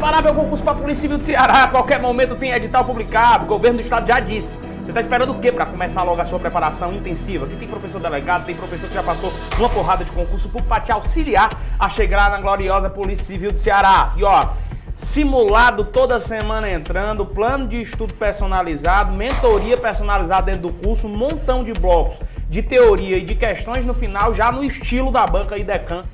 imparável concurso para Polícia Civil do Ceará. A qualquer momento tem edital publicado. O governo do estado já disse. Você está esperando o quê para começar logo a sua preparação intensiva? Aqui tem professor delegado, tem professor que já passou uma porrada de concurso público para te auxiliar a chegar na gloriosa Polícia Civil do Ceará. E ó, simulado toda semana entrando, plano de estudo personalizado, mentoria personalizada dentro do curso, um montão de blocos de teoria e de questões no final, já no estilo da banca IDECAN.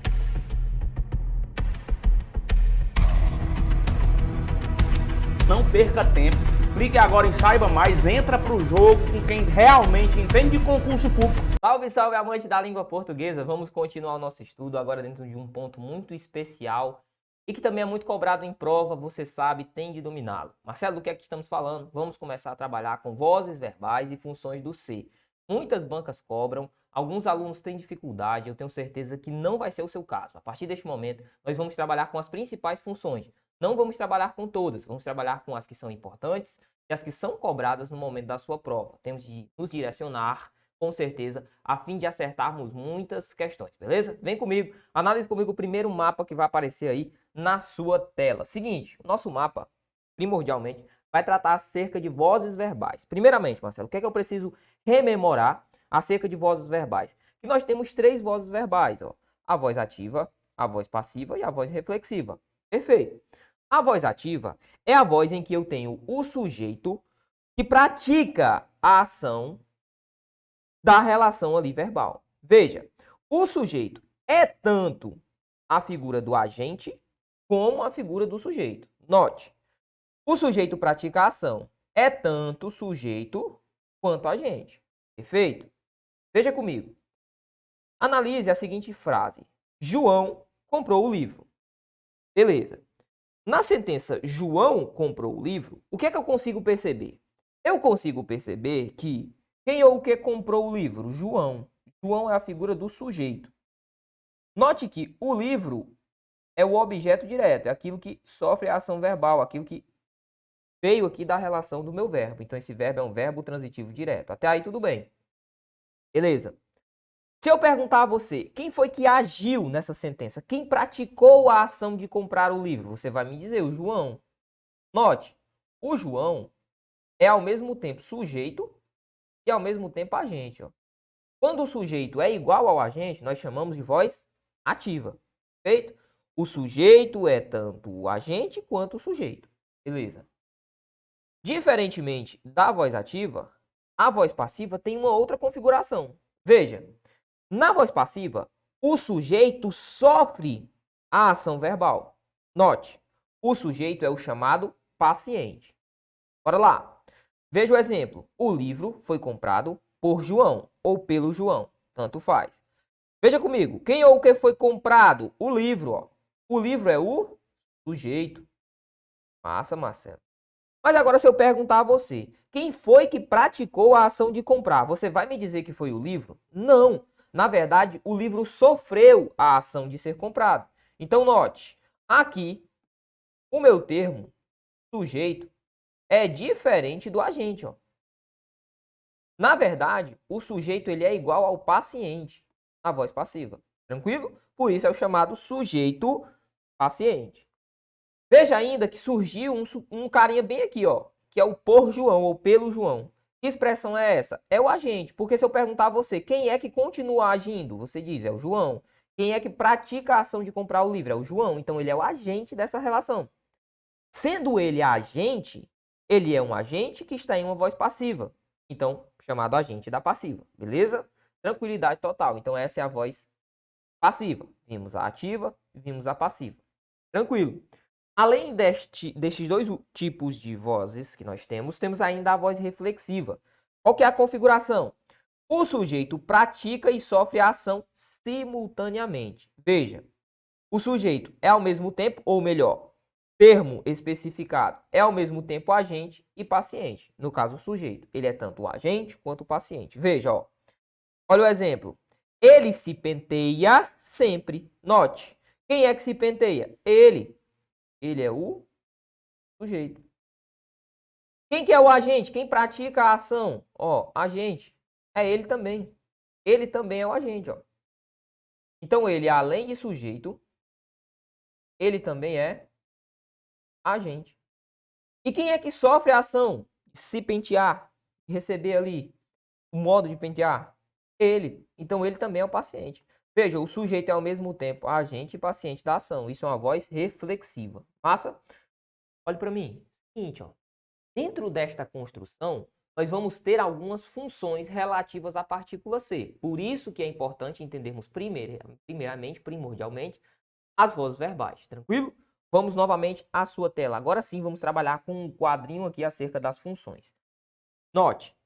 Não perca tempo, clique agora em Saiba Mais, entra pro jogo com quem realmente entende de concurso público. Salve, salve, amante da língua portuguesa! Vamos continuar o nosso estudo agora dentro de um ponto muito especial e que também é muito cobrado em prova, você sabe, tem de dominá-lo. Marcelo, do que é que estamos falando? Vamos começar a trabalhar com vozes verbais e funções do ser. Muitas bancas cobram, alguns alunos têm dificuldade, eu tenho certeza que não vai ser o seu caso. A partir deste momento, nós vamos trabalhar com as principais funções. Não vamos trabalhar com todas, vamos trabalhar com as que são importantes e as que são cobradas no momento da sua prova. Temos de nos direcionar, com certeza, a fim de acertarmos muitas questões, beleza? Vem comigo, analise comigo o primeiro mapa que vai aparecer aí na sua tela. Seguinte, o nosso mapa, primordialmente, vai tratar acerca de vozes verbais. Primeiramente, Marcelo, o que é que eu preciso rememorar acerca de vozes verbais? Que nós temos três vozes verbais, ó. A voz ativa, a voz passiva e a voz reflexiva. Perfeito. A voz ativa é a voz em que eu tenho o sujeito que pratica a ação da relação ali verbal. Veja, o sujeito é tanto a figura do agente como a figura do sujeito. Note, o sujeito pratica a ação é tanto sujeito quanto agente. Perfeito? Veja comigo. Analise a seguinte frase. João comprou o livro. Beleza. Na sentença João comprou o livro, o que é que eu consigo perceber? Eu consigo perceber que quem ou o que comprou o livro? João. João é a figura do sujeito. Note que o livro é o objeto direto, é aquilo que sofre a ação verbal, aquilo que veio aqui da relação do meu verbo. Então esse verbo é um verbo transitivo direto. Até aí tudo bem. Beleza. Se eu perguntar a você, quem foi que agiu nessa sentença? Quem praticou a ação de comprar o livro? Você vai me dizer, o João. Note, o João é ao mesmo tempo sujeito e ao mesmo tempo agente. Ó. Quando o sujeito é igual ao agente, nós chamamos de voz ativa. Perfeito? O sujeito é tanto o agente quanto o sujeito. Beleza. Diferentemente da voz ativa, a voz passiva tem uma outra configuração. Veja. Na voz passiva, o sujeito sofre a ação verbal. Note, o sujeito é o chamado paciente. Bora lá. Veja o exemplo. O livro foi comprado por João ou pelo João. Tanto faz. Veja comigo. Quem ou o que foi comprado? O livro. Ó. O livro é o sujeito. Massa, Marcelo. Mas agora se eu perguntar a você, quem foi que praticou a ação de comprar? Você vai me dizer que foi o livro? Não. Na verdade, o livro sofreu a ação de ser comprado. Então, note, aqui, o meu termo, sujeito, é diferente do agente. Ó. Na verdade, o sujeito ele é igual ao paciente, na voz passiva. Tranquilo? Por isso é o chamado sujeito paciente. Veja ainda que surgiu um carinha bem aqui, ó, que é o por João ou pelo João. Que expressão é essa? É o agente, porque se eu perguntar a você quem é que continua agindo, você diz é o João. Quem é que pratica a ação de comprar o livro? É o João, então ele é o agente dessa relação. Sendo ele agente, ele é um agente que está em uma voz passiva, então chamado agente da passiva, beleza? Tranquilidade total, então essa é a voz passiva. Vimos a ativa e vimos a passiva. Tranquilo. Além destes dois tipos de vozes que nós temos ainda a voz reflexiva. Qual que é a configuração? O sujeito pratica e sofre a ação simultaneamente. Veja, o sujeito é ao mesmo tempo, ou melhor, termo especificado, é ao mesmo tempo agente e paciente. No caso, o sujeito, ele é tanto o agente quanto o paciente. Veja, ó. Olha o exemplo. Ele se penteia sempre. Note, quem é que se penteia? Ele. Ele é o sujeito. Quem que é o agente? Quem pratica a ação? Ó, agente. É ele também. Ele também é o agente, ó. Então ele, além de sujeito, ele também é agente. E quem é que sofre a ação de se pentear, receber ali o modo de pentear? Ele. Então ele também é o paciente. Veja, o sujeito é ao mesmo tempo agente e paciente da ação. Isso é uma voz reflexiva. Massa? Olhe para mim. Seguinte, ó. Dentro desta construção, nós vamos ter algumas funções relativas à partícula C. Por isso que é importante entendermos primeiramente, primordialmente, as vozes verbais. Tranquilo? Vamos novamente à sua tela. Agora sim, vamos trabalhar com um quadrinho aqui acerca das funções. Note,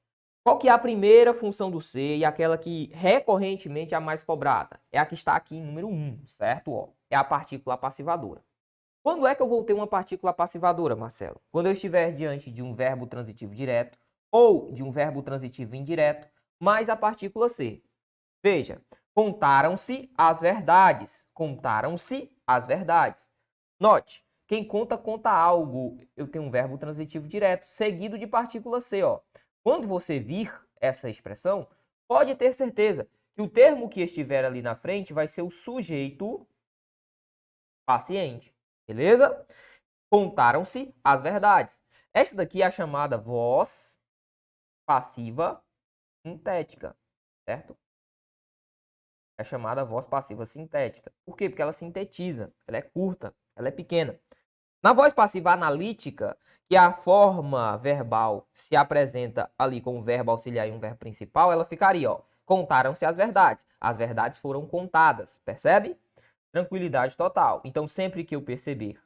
qual que é a primeira função do C e aquela que recorrentemente é a mais cobrada? É a que está aqui em número 1, certo? Ó, é a partícula passivadora. Quando é que eu vou ter uma partícula passivadora, Marcelo? Quando eu estiver diante de um verbo transitivo direto ou de um verbo transitivo indireto, mais a partícula C. Veja, contaram-se as verdades. Contaram-se as verdades. Note, quem conta, conta algo. Eu tenho um verbo transitivo direto, seguido de partícula C. Ó. Quando você vir essa expressão, pode ter certeza que o termo que estiver ali na frente vai ser o sujeito paciente. Beleza? Contaram-se as verdades. Esta daqui é a chamada voz passiva sintética, certo? É a chamada voz passiva sintética. Por quê? Porque ela sintetiza, ela é curta, ela é pequena. Na voz passiva analítica, que a forma verbal se apresenta ali com um verbo auxiliar e um verbo principal, ela ficaria, ó, contaram-se as verdades. As verdades foram contadas, percebe? Tranquilidade total. Então, sempre que eu perceber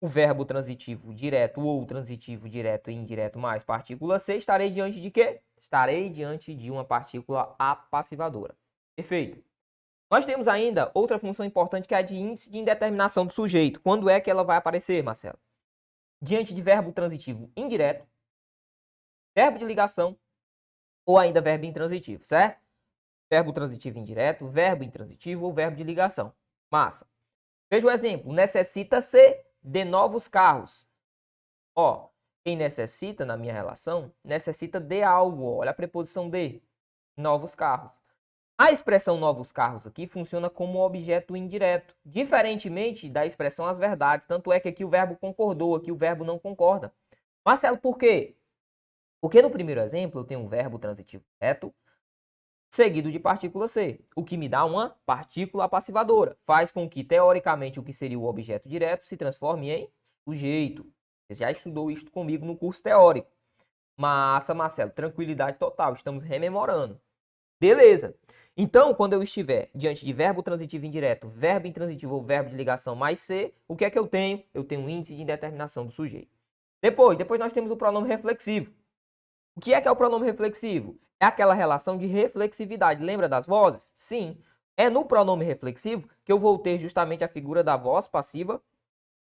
o verbo transitivo direto ou transitivo direto e indireto mais partícula C, estarei diante de quê? Estarei diante de uma partícula apassivadora. Perfeito. Nós temos ainda outra função importante que é a de índice de indeterminação do sujeito. Quando é que ela vai aparecer, Marcelo? Diante de verbo transitivo indireto, verbo de ligação ou ainda verbo intransitivo, certo? Verbo transitivo indireto, verbo intransitivo ou verbo de ligação. Massa. Veja o exemplo. Necessita-se de novos carros. Ó, quem necessita, na minha relação, necessita de algo. Olha a preposição de. Novos carros. A expressão novos carros aqui funciona como objeto indireto, diferentemente da expressão as verdades. Tanto é que aqui o verbo concordou, aqui o verbo não concorda. Marcelo, por quê? Porque no primeiro exemplo eu tenho um verbo transitivo direto, seguido de partícula C, o que me dá uma partícula apassivadora. Faz com que, teoricamente, o que seria o objeto direto se transforme em sujeito. Você já estudou isso comigo no curso teórico. Massa, Marcelo, tranquilidade total, estamos rememorando. Beleza. Então, quando eu estiver diante de verbo transitivo indireto, verbo intransitivo ou verbo de ligação mais C, o que é que eu tenho? Eu tenho um índice de indeterminação do sujeito. Depois nós temos o pronome reflexivo. O que é o pronome reflexivo? É aquela relação de reflexividade. Lembra das vozes? Sim. É no pronome reflexivo que eu vou ter justamente a figura da voz passiva,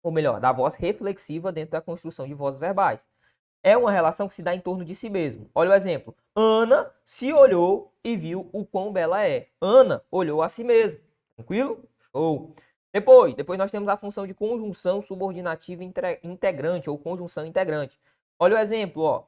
ou melhor, da voz reflexiva dentro da construção de vozes verbais. É uma relação que se dá em torno de si mesmo. Olha o exemplo. Ana se olhou e viu o quão bela é. Ana olhou a si mesma. Tranquilo? Show. Depois nós temos a função de conjunção subordinativa integrante ou conjunção integrante. Olha o exemplo, ó.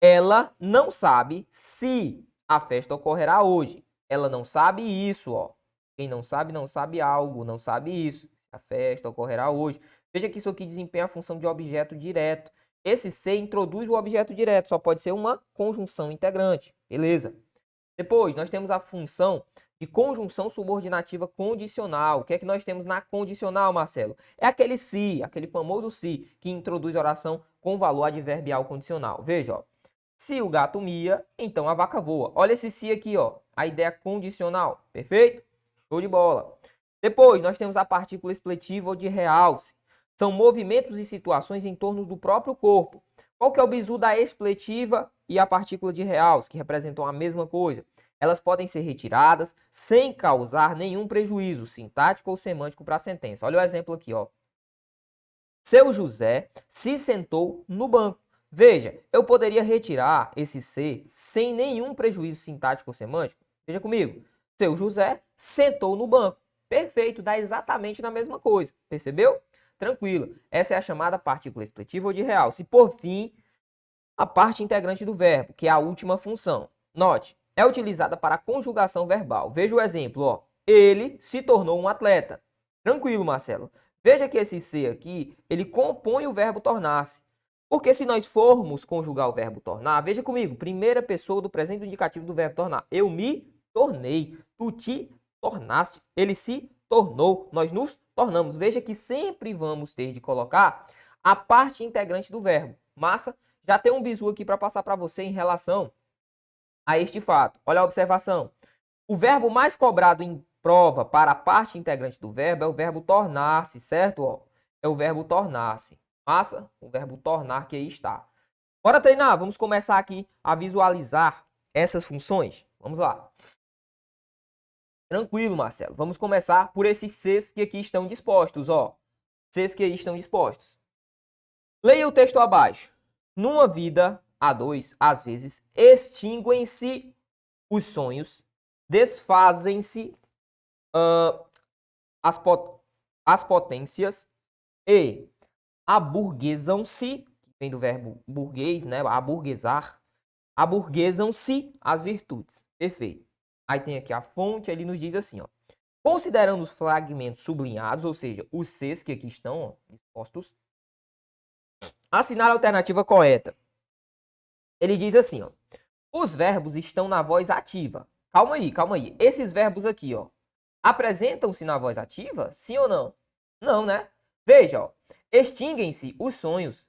Ela não sabe se a festa ocorrerá hoje. Ela não sabe isso, ó. Quem não sabe algo, não sabe isso. Se a festa ocorrerá hoje. Veja que isso aqui desempenha a função de objeto direto. Esse C introduz o objeto direto, só pode ser uma conjunção integrante. Beleza. Depois, nós temos a função de conjunção subordinativa condicional. O que é que nós temos na condicional, Marcelo? É aquele se, aquele famoso se, que introduz oração com valor adverbial condicional. Veja, ó. Se o gato mia, então a vaca voa. Olha esse se aqui, ó. A ideia condicional. Perfeito? Show de bola. Depois, nós temos a partícula expletiva ou de realce. São movimentos e situações em torno do próprio corpo. Qual que é o bizu da expletiva e a partícula de realce, que representam a mesma coisa? Elas podem ser retiradas sem causar nenhum prejuízo sintático ou semântico para a sentença. Olha o exemplo aqui, ó. Seu José se sentou no banco. Veja, eu poderia retirar esse C sem nenhum prejuízo sintático ou semântico. Veja comigo. Seu José sentou no banco. Perfeito, dá exatamente na mesma coisa. Percebeu? Tranquilo. Essa é a chamada partícula expletiva ou de realce. E, por fim, a parte integrante do verbo, que é a última função. Note, é utilizada para a conjugação verbal. Veja o exemplo, ó. Ele se tornou um atleta. Tranquilo, Marcelo. Veja que esse ser aqui, ele compõe o verbo tornar-se. Porque se nós formos conjugar o verbo tornar, veja comigo, primeira pessoa do presente indicativo do verbo tornar. Eu me tornei, tu te tornaste, ele se tornou, nós nos tornamos. Veja que sempre vamos ter de colocar a parte integrante do verbo. Massa? Já tem um bizu aqui para passar para você em relação a este fato. Olha a observação. O verbo mais cobrado em prova para a parte integrante do verbo é o verbo tornar-se, certo? Ó, é o verbo tornar-se. Massa? O verbo tornar que aí está. Bora treinar? Vamos começar aqui a visualizar essas funções. Vamos lá. Tranquilo, Marcelo. Vamos começar por esses Cs que aqui estão dispostos, ó. Cs que aí estão dispostos. Leia o texto abaixo. Numa vida A2, às vezes, extinguem-se os sonhos, desfazem-se as potências e aburguesam-se, vem do verbo burguês, né? Aburguesar. Aburguesam-se as virtudes. Perfeito. Aí tem aqui a fonte, ele nos diz assim, ó. Considerando os fragmentos sublinhados, ou seja, os Cs que aqui estão, ó, dispostos, assinale a alternativa correta. Ele diz assim, ó. Os verbos estão na voz ativa. Calma aí, calma aí. Esses verbos aqui, ó, apresentam-se na voz ativa? Sim ou não? Não, né? Veja, ó. Extinguem-se os sonhos.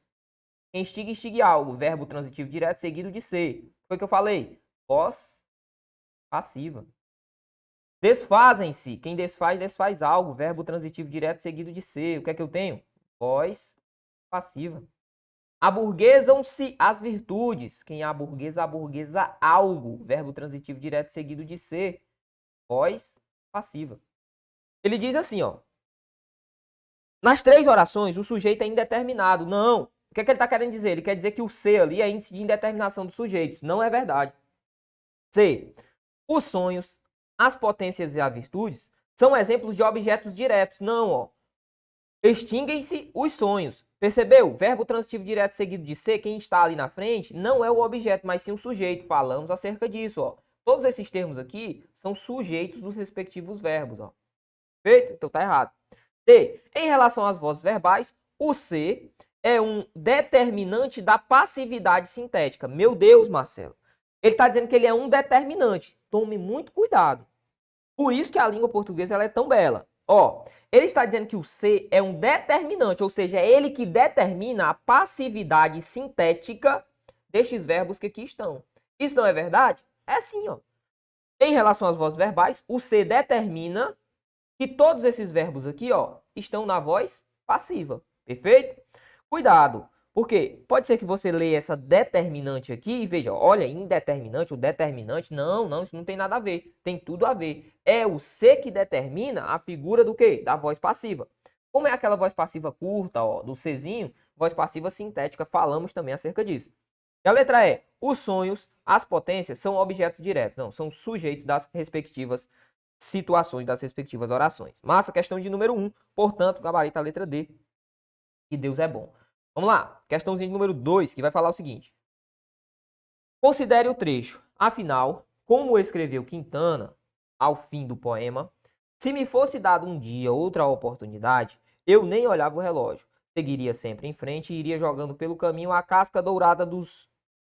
Extingue, extingue algo. Verbo transitivo direto seguido de ser. Foi o que eu falei. Voz passiva. Desfazem-se. Quem desfaz, desfaz algo. Verbo transitivo direto seguido de ser. O que é que eu tenho? Voz passiva. Aburguesam-se as virtudes. Quem aburguesa, aburguesa algo. Verbo transitivo direto seguido de ser. Voz passiva. Ele diz assim, ó. Nas três orações, o sujeito é indeterminado. Não. O que é que ele está querendo dizer? Ele quer dizer que o ser ali é índice de indeterminação dos sujeitos. Não é verdade. C. Os sonhos, as potências e as virtudes são exemplos de objetos diretos. Não, ó. Extinguem-se os sonhos. Percebeu? Verbo transitivo direto seguido de ser, quem está ali na frente, não é o objeto, mas sim o sujeito. Falamos acerca disso, ó. Todos esses termos aqui são sujeitos dos respectivos verbos, ó. Perfeito? Então tá errado. D. Em relação às vozes verbais, o C é um determinante da passividade sintética. Meu Deus, Marcelo. Ele está dizendo que ele é um determinante. Tome muito cuidado. Por isso que a língua portuguesa ela é tão bela. Ó, ele está dizendo que o C é um determinante, ou seja, é ele que determina a passividade sintética destes verbos que aqui estão. Isso não é verdade? É sim, ó. Em relação às vozes verbais, o C determina que todos esses verbos aqui, ó, estão na voz passiva. Perfeito? Cuidado, porque pode ser que você leia essa determinante aqui e veja, olha, indeterminante, o determinante, não, isso não tem nada a ver. Tem tudo a ver. É o C que determina a figura do quê? Da voz passiva. Como é aquela voz passiva curta, ó, do Czinho, voz passiva sintética, falamos também acerca disso. E a letra E, os sonhos, as potências são objetos diretos, não, são sujeitos das respectivas situações, das respectivas orações. Massa, questão de número 1, portanto, gabarita a letra D, e Deus é bom. Vamos lá, questãozinha de número 2, que vai falar o seguinte. Considere o trecho. Afinal, como escreveu Quintana ao fim do poema, se me fosse dado um dia outra oportunidade, eu nem olhava o relógio. Seguiria sempre em frente e iria jogando pelo caminho a casca dourada dos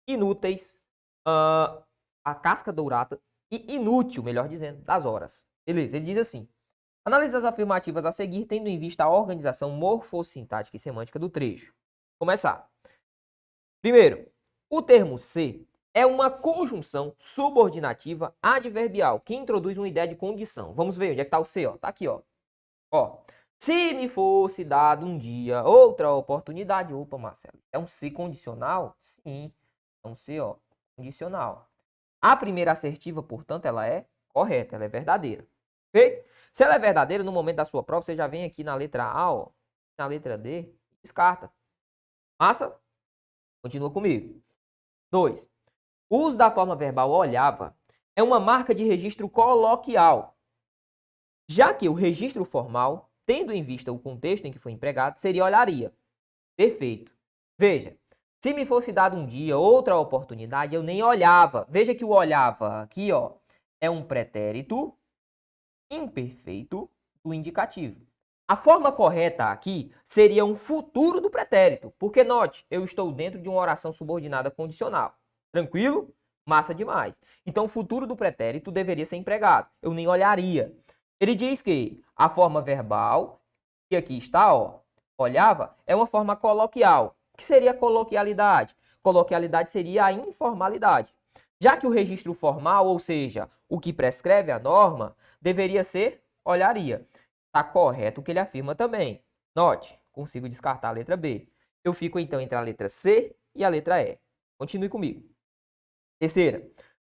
inúteis, a casca dourada e inútil, melhor dizendo, das horas. Beleza, ele diz assim. Analise as afirmativas a seguir, tendo em vista a organização morfossintática e semântica do trecho. Começar. Primeiro, o termo ser é uma conjunção subordinativa adverbial que introduz uma ideia de condição. Vamos ver onde é que está o ser, ó. Tá aqui, ó. Ó. Se me fosse dado um dia outra oportunidade. Opa, Marcelo. É um ser condicional? Sim. É um ser, ó, condicional. A primeira assertiva, portanto, ela é correta, ela é verdadeira. Perfeito? Se ela é verdadeira, no momento da sua prova, você já vem aqui na letra A, ó, na letra D, descarta. Massa? Continua comigo. 2. O uso da forma verbal olhava é uma marca de registro coloquial, já que o registro formal, tendo em vista o contexto em que foi empregado, seria olharia. Perfeito. Veja, se me fosse dado um dia, outra oportunidade, eu nem olhava. Veja que o olhava aqui, ó, é um pretérito imperfeito do indicativo. A forma correta aqui seria um futuro do pretérito, porque note, eu estou dentro de uma oração subordinada condicional. Tranquilo? Massa demais. Então, o futuro do pretérito deveria ser empregado. Eu nem olharia. Ele diz que a forma verbal, que aqui está, ó, olhava, é uma forma coloquial. O que seria coloquialidade? Coloquialidade seria a informalidade. Já que o registro formal, ou seja, o que prescreve a norma, deveria ser olharia. Está correto o que ele afirma também. Note, consigo descartar a letra B. Eu fico então entre a letra C e a letra E. Continue comigo. Terceira,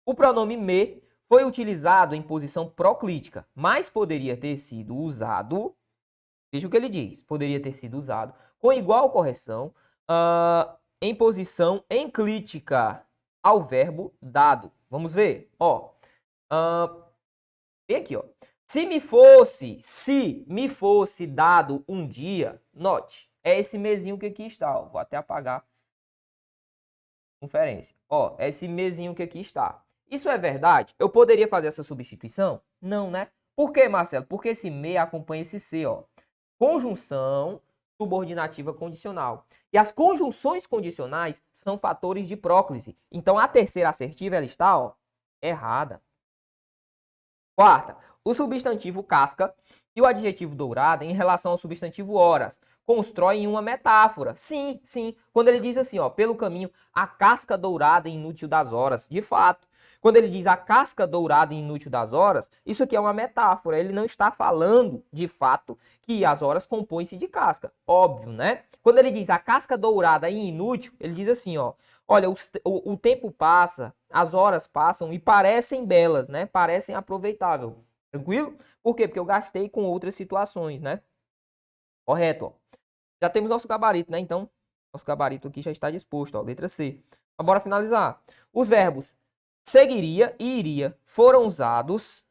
o pronome me foi utilizado em posição proclítica, mas poderia ter sido usado, veja o que ele diz, poderia ter sido usado com igual correção em posição enclítica ao verbo dado. Vamos ver, ó. Vem aqui, ó. Se me fosse dado um dia, note, é esse mesinho que aqui está, ó. Vou até apagar a conferência. Ó, é esse mesinho que aqui está. Isso é verdade? Eu poderia fazer essa substituição? Não, né? Por quê, Marcelo? Porque esse me acompanha esse se, ó. Conjunção subordinativa condicional. E as conjunções condicionais são fatores de próclise. Então, a terceira assertiva, ela está, ó, errada. Quarta, o substantivo casca e o adjetivo dourada em relação ao substantivo horas constroem uma metáfora. Sim, sim. Quando ele diz assim, ó, pelo caminho, a casca dourada e inútil das horas. De fato. Quando ele diz a casca dourada e inútil das horas, isso aqui é uma metáfora. Ele não está falando, de fato, que as horas compõem-se de casca. Óbvio, né? Quando ele diz a casca dourada e inútil, ele diz assim, ó. Olha, o tempo passa, as horas passam e parecem belas, né? Parecem aproveitáveis. Tranquilo? Por quê? Porque eu gastei com outras situações, né? Correto, ó. Já temos nosso gabarito, né? Então, nosso gabarito aqui já está disposto, ó. Letra C. Mas bora finalizar. Os verbos seguiria e iria foram usados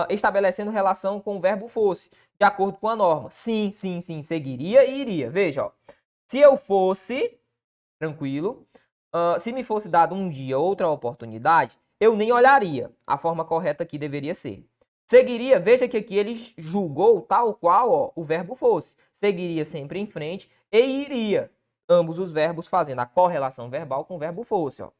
estabelecendo relação com o verbo fosse, de acordo com a norma. Sim, sim, sim. Seguiria e iria. Veja, ó. Se eu fosse, tranquilo, se me fosse dado um dia outra oportunidade, eu nem olharia. A forma correta aqui deveria ser. Seguiria, veja que aqui ele julgou tal qual, ó, o verbo fosse. Seguiria sempre em frente e iria. Ambos os verbos fazendo a correlação verbal com o verbo fosse, ó.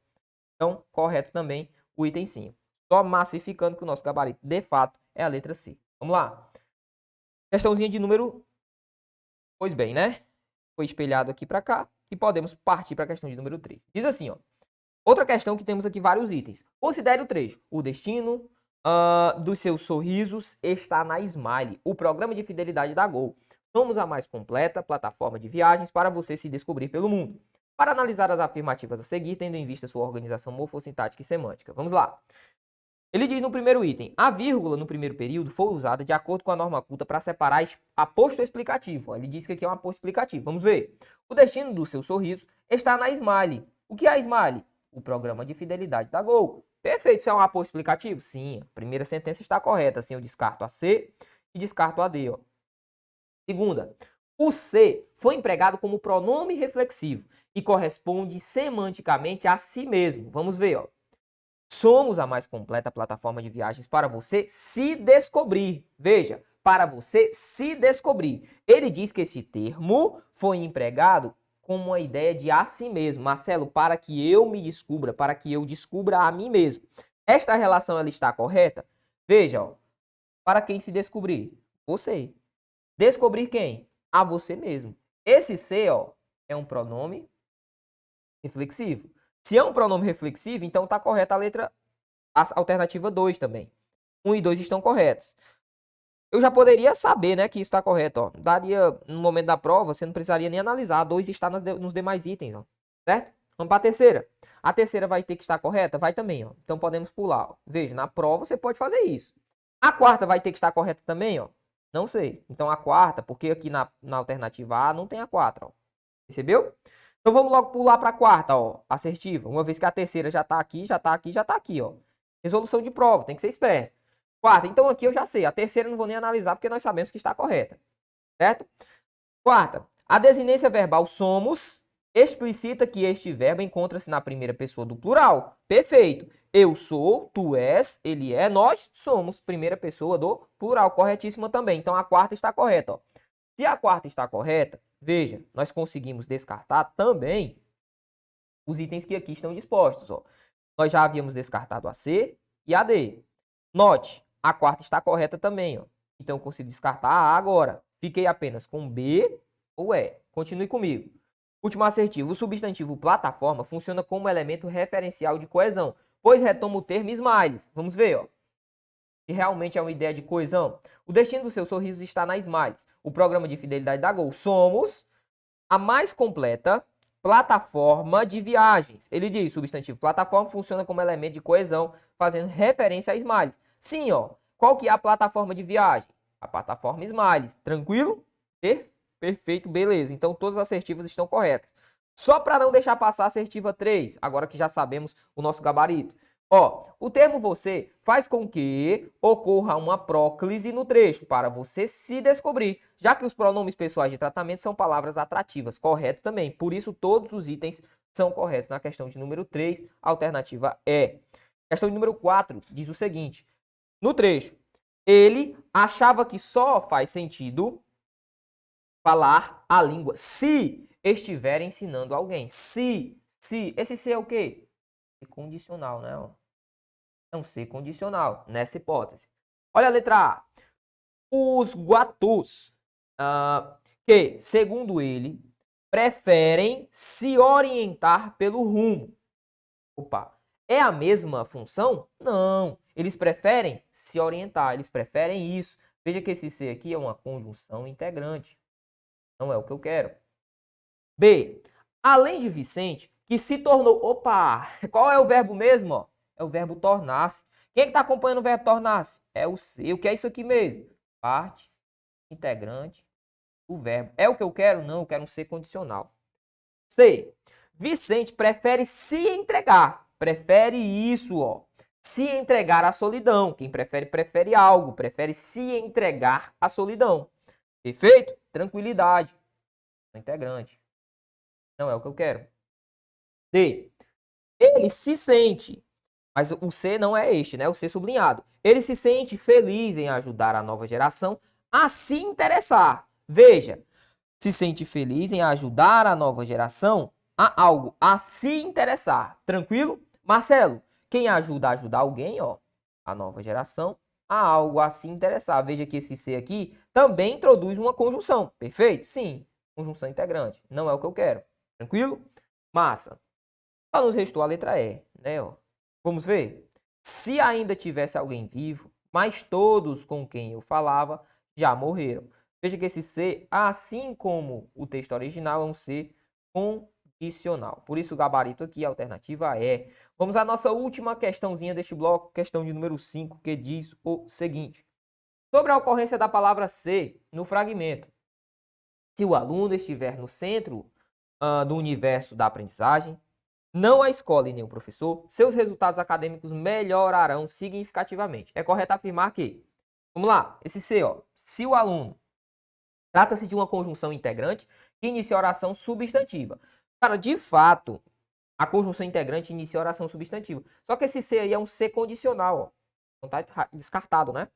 Então, correto também o item 5. Só massificando que o nosso gabarito, de fato, é a letra C. Vamos lá. Questãozinha de número... Pois bem, né? Foi espelhado aqui para cá. E podemos partir para a questão de número 3. Diz assim, ó. Outra questão que temos aqui vários itens. Considere o trecho. O destino dos seus sorrisos está na Smile, o programa de fidelidade da Gol. Somos a mais completa plataforma de viagens para você se descobrir pelo mundo. Para analisar as afirmativas a seguir, tendo em vista sua organização morfossintática e semântica. Vamos lá. Ele diz no primeiro item, a vírgula no primeiro período foi usada de acordo com a norma culta para separar aposto explicativo. Ele diz que aqui é um aposto explicativo. Vamos ver. O destino do seu sorriso está na Smile. O que é a Smile? O programa de fidelidade da Gol. Perfeito. Isso é um aposto explicativo? Sim. A primeira sentença está correta. Assim eu descarto a C e descarto a D. Ó. Segunda. O C foi empregado como pronome reflexivo e corresponde semanticamente a si mesmo. Vamos ver, ó. Somos a mais completa plataforma de viagens para você se descobrir. Veja, para você se descobrir. Ele diz que esse termo foi empregado como uma ideia de a si mesmo. Marcelo, para que eu me descubra, para que eu descubra a mim mesmo. Esta relação ela está correta? Veja, ó. Para quem se descobrir? Você. Descobrir quem? A você mesmo. Esse se, ó, é um pronome reflexivo. Se é um pronome reflexivo, então está correta a alternativa 2 também. 1 e 2 estão corretos. Eu já poderia saber, né, que isso está correto, ó. Daria, no momento da prova, você não precisaria nem analisar. A 2 está nos demais itens, ó. Certo? Vamos para a terceira. A terceira vai ter que estar correta? Vai também, ó. Então podemos pular, ó. Veja, na prova você pode fazer isso. A quarta vai ter que estar correta também, ó. Não sei. Então a quarta, porque aqui na alternativa A não tem a 4, ó. Percebeu? Então vamos logo pular para a quarta, ó, assertiva. Uma vez que a terceira já está aqui, já está aqui, já está aqui, ó. Resolução de prova, tem que ser esperto. Quarta, então aqui eu já sei. A terceira eu não vou nem analisar porque nós sabemos que está correta. Certo? Quarta, a desinência verbal somos explicita que este verbo encontra-se na primeira pessoa do plural. Perfeito. Eu sou, tu és, ele é, nós somos. Primeira pessoa do plural. Corretíssima também. Então a quarta está correta, ó. Se a quarta está correta, veja, nós conseguimos descartar também os itens que aqui estão dispostos. Ó. Nós já havíamos descartado a C e a D. Note, a quarta está correta também. Ó. Então, eu consigo descartar a A agora. Fiquei apenas com B ou E. Continue comigo. Último assertivo. O substantivo plataforma funciona como elemento referencial de coesão, pois retoma o termo Smiles. Vamos ver, ó. Se realmente é uma ideia de coesão. O destino do seu sorriso está na Smiles, o programa de fidelidade da Gol. Somos a mais completa plataforma de viagens. Ele diz, substantivo plataforma funciona como elemento de coesão, fazendo referência a Smiles. Sim, ó. Qual que é a plataforma de viagem? A plataforma Smiles. Tranquilo? Perfeito, beleza. Então, todas as assertivas estão corretas. Só para não deixar passar a assertiva 3, agora que já sabemos o nosso gabarito. Ó, o termo você faz com que ocorra uma próclise no trecho, para você se descobrir, já que os pronomes pessoais de tratamento são palavras atrativas. Correto também. Por isso, todos os itens são corretos na questão de número 3, a alternativa é. Questão de número 4 diz o seguinte. No trecho, ele achava que só faz sentido falar a língua se estiver ensinando alguém. Se. Esse se é o quê? É condicional, né? É um se condicional, nessa hipótese. Olha a letra A. Os guatus, que, segundo ele, preferem se orientar pelo rumo. Opa, é a mesma função? Não. Eles preferem se orientar, eles preferem isso. Veja que esse se aqui é uma conjunção integrante. Não é o que eu quero. B. Além de Vicente, que se tornou... Opa! Qual é o verbo mesmo? Ó? É o verbo tornar-se. Quem é que está acompanhando o verbo tornar-se? É o se. O que é isso aqui mesmo? Parte integrante do verbo. É o que eu quero? Não, eu quero um se condicional. C. Vicente prefere se entregar. Prefere isso, ó. Se entregar à solidão. Quem prefere, prefere algo. Prefere se entregar à solidão. Perfeito? Tranquilidade. Integrante. Não é o que eu quero. D. Ele se sente. Mas o C não é este, né? O C sublinhado. Ele se sente feliz em ajudar a nova geração a se interessar. Veja. Se sente feliz em ajudar a nova geração a algo, a se interessar. Tranquilo? Marcelo, quem ajuda a ajudar alguém, ó, a nova geração, a algo a se interessar. Veja que esse se aqui também introduz uma conjunção. Perfeito? Sim. Conjunção integrante. Não é o que eu quero. Tranquilo? Massa. Só nos restou a letra E, né, ó. Vamos ver? Se ainda tivesse alguém vivo, mas todos com quem eu falava já morreram. Veja que esse se, assim como o texto original, é um se condicional. Por isso o gabarito aqui, a alternativa é. Vamos à nossa última questãozinha deste bloco, questão de número 5, que diz o seguinte. Sobre a ocorrência da palavra se no fragmento. Se o aluno estiver no centro do universo da aprendizagem, não a escola e nem o professor, seus resultados acadêmicos melhorarão significativamente. É correto afirmar que, vamos lá, esse se, ó, se o aluno, trata-se de uma conjunção integrante que inicia oração substantiva. Cara, de fato, a conjunção integrante inicia oração substantiva. Só que esse se aí é um se condicional, ó. Então tá descartado, né?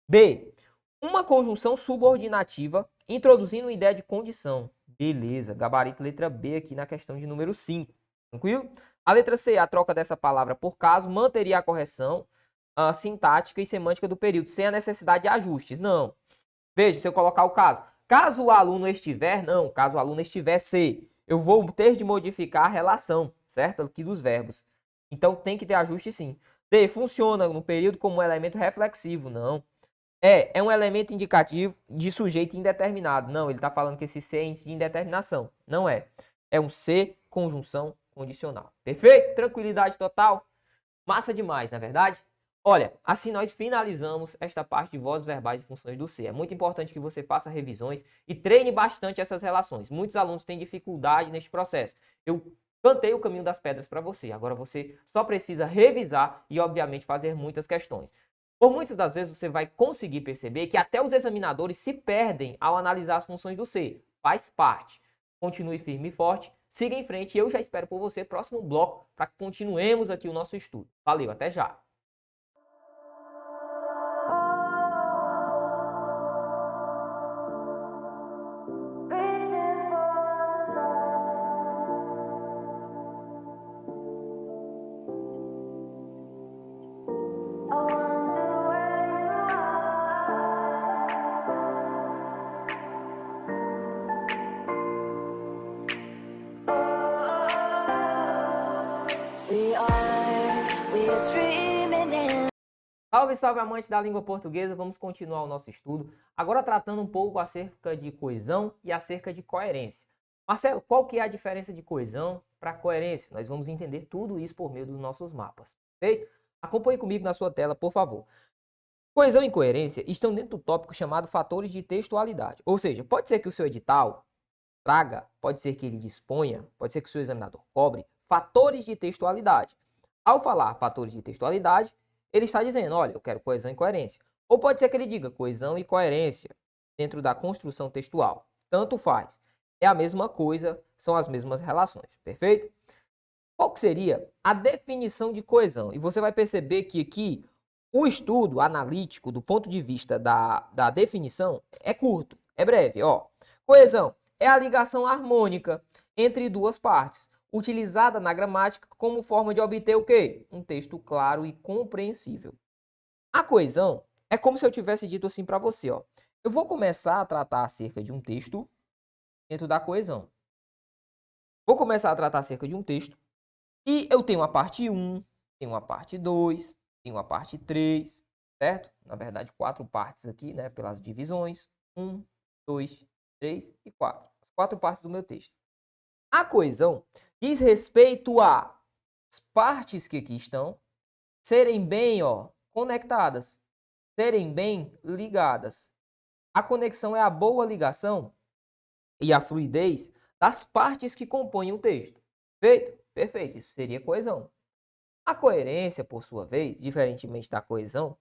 B. Uma conjunção subordinativa introduzindo uma ideia de condição. Beleza, gabarito letra B aqui na questão de número 5. Tranquilo? A letra C, a troca dessa palavra por caso, manteria a correção sintática e semântica do período, sem a necessidade de ajustes. Não. Veja, se eu colocar o caso. Caso o aluno estiver, não. Caso o aluno estiver C, eu vou ter de modificar a relação, certo? Aqui dos verbos. Então, tem que ter ajuste sim. D, funciona no período como um elemento reflexivo. Não. É um elemento indicativo de sujeito indeterminado. Não, ele está falando que esse C é índice de indeterminação. Não é. É um C, conjunção condicional. Perfeito? Tranquilidade total? Massa demais, não é verdade? Olha, assim nós finalizamos esta parte de vozes verbais e funções do C. É muito importante que você faça revisões e treine bastante essas relações. Muitos alunos têm dificuldade neste processo. Eu cantei o caminho das pedras para você. Agora você só precisa revisar e, obviamente, fazer muitas questões. Por muitas das vezes você vai conseguir perceber que até os examinadores se perdem ao analisar as funções do C. Faz parte. Continue firme e forte, siga em frente e eu já espero por você no próximo bloco para que continuemos aqui o nosso estudo. Valeu, até já! Salve, salve, amante da língua portuguesa! Vamos continuar o nosso estudo, agora tratando um pouco acerca de coesão e acerca de coerência. Marcelo, qual que é a diferença de coesão para coerência? Nós vamos entender tudo isso por meio dos nossos mapas, perfeito? Acompanhe comigo na sua tela, por favor. Coesão e coerência estão dentro do tópico chamado fatores de textualidade, ou seja, pode ser que o seu edital traga, pode ser que ele disponha, pode ser que o seu examinador cobre fatores de textualidade. Ao falar fatores de textualidade, ele está dizendo, olha, eu quero coesão e coerência. Ou pode ser que ele diga coesão e coerência dentro da construção textual. Tanto faz. É a mesma coisa, são as mesmas relações, perfeito? Qual que seria a definição de coesão? E você vai perceber que aqui o estudo analítico do ponto de vista da definição é curto, é breve. Ó. Coesão é a ligação harmônica entre duas partes, utilizada na gramática como forma de obter o quê? Um texto claro e compreensível. A coesão é como se eu tivesse dito assim para você, ó. Eu vou começar a tratar acerca de um texto dentro da coesão. Vou começar a tratar acerca de um texto e eu tenho uma parte 1, tenho uma parte 2, tenho uma parte 3, certo? Na verdade, 4 partes aqui, né, pelas divisões. 1, 2, 3 e 4. As 4 partes do meu texto. A coesão diz respeito às partes que aqui estão serem bem, ó, conectadas, serem bem ligadas. A conexão é a boa ligação e a fluidez das partes que compõem o texto. Perfeito? Perfeito. Isso seria coesão. A coerência, por sua vez, diferentemente da coesão,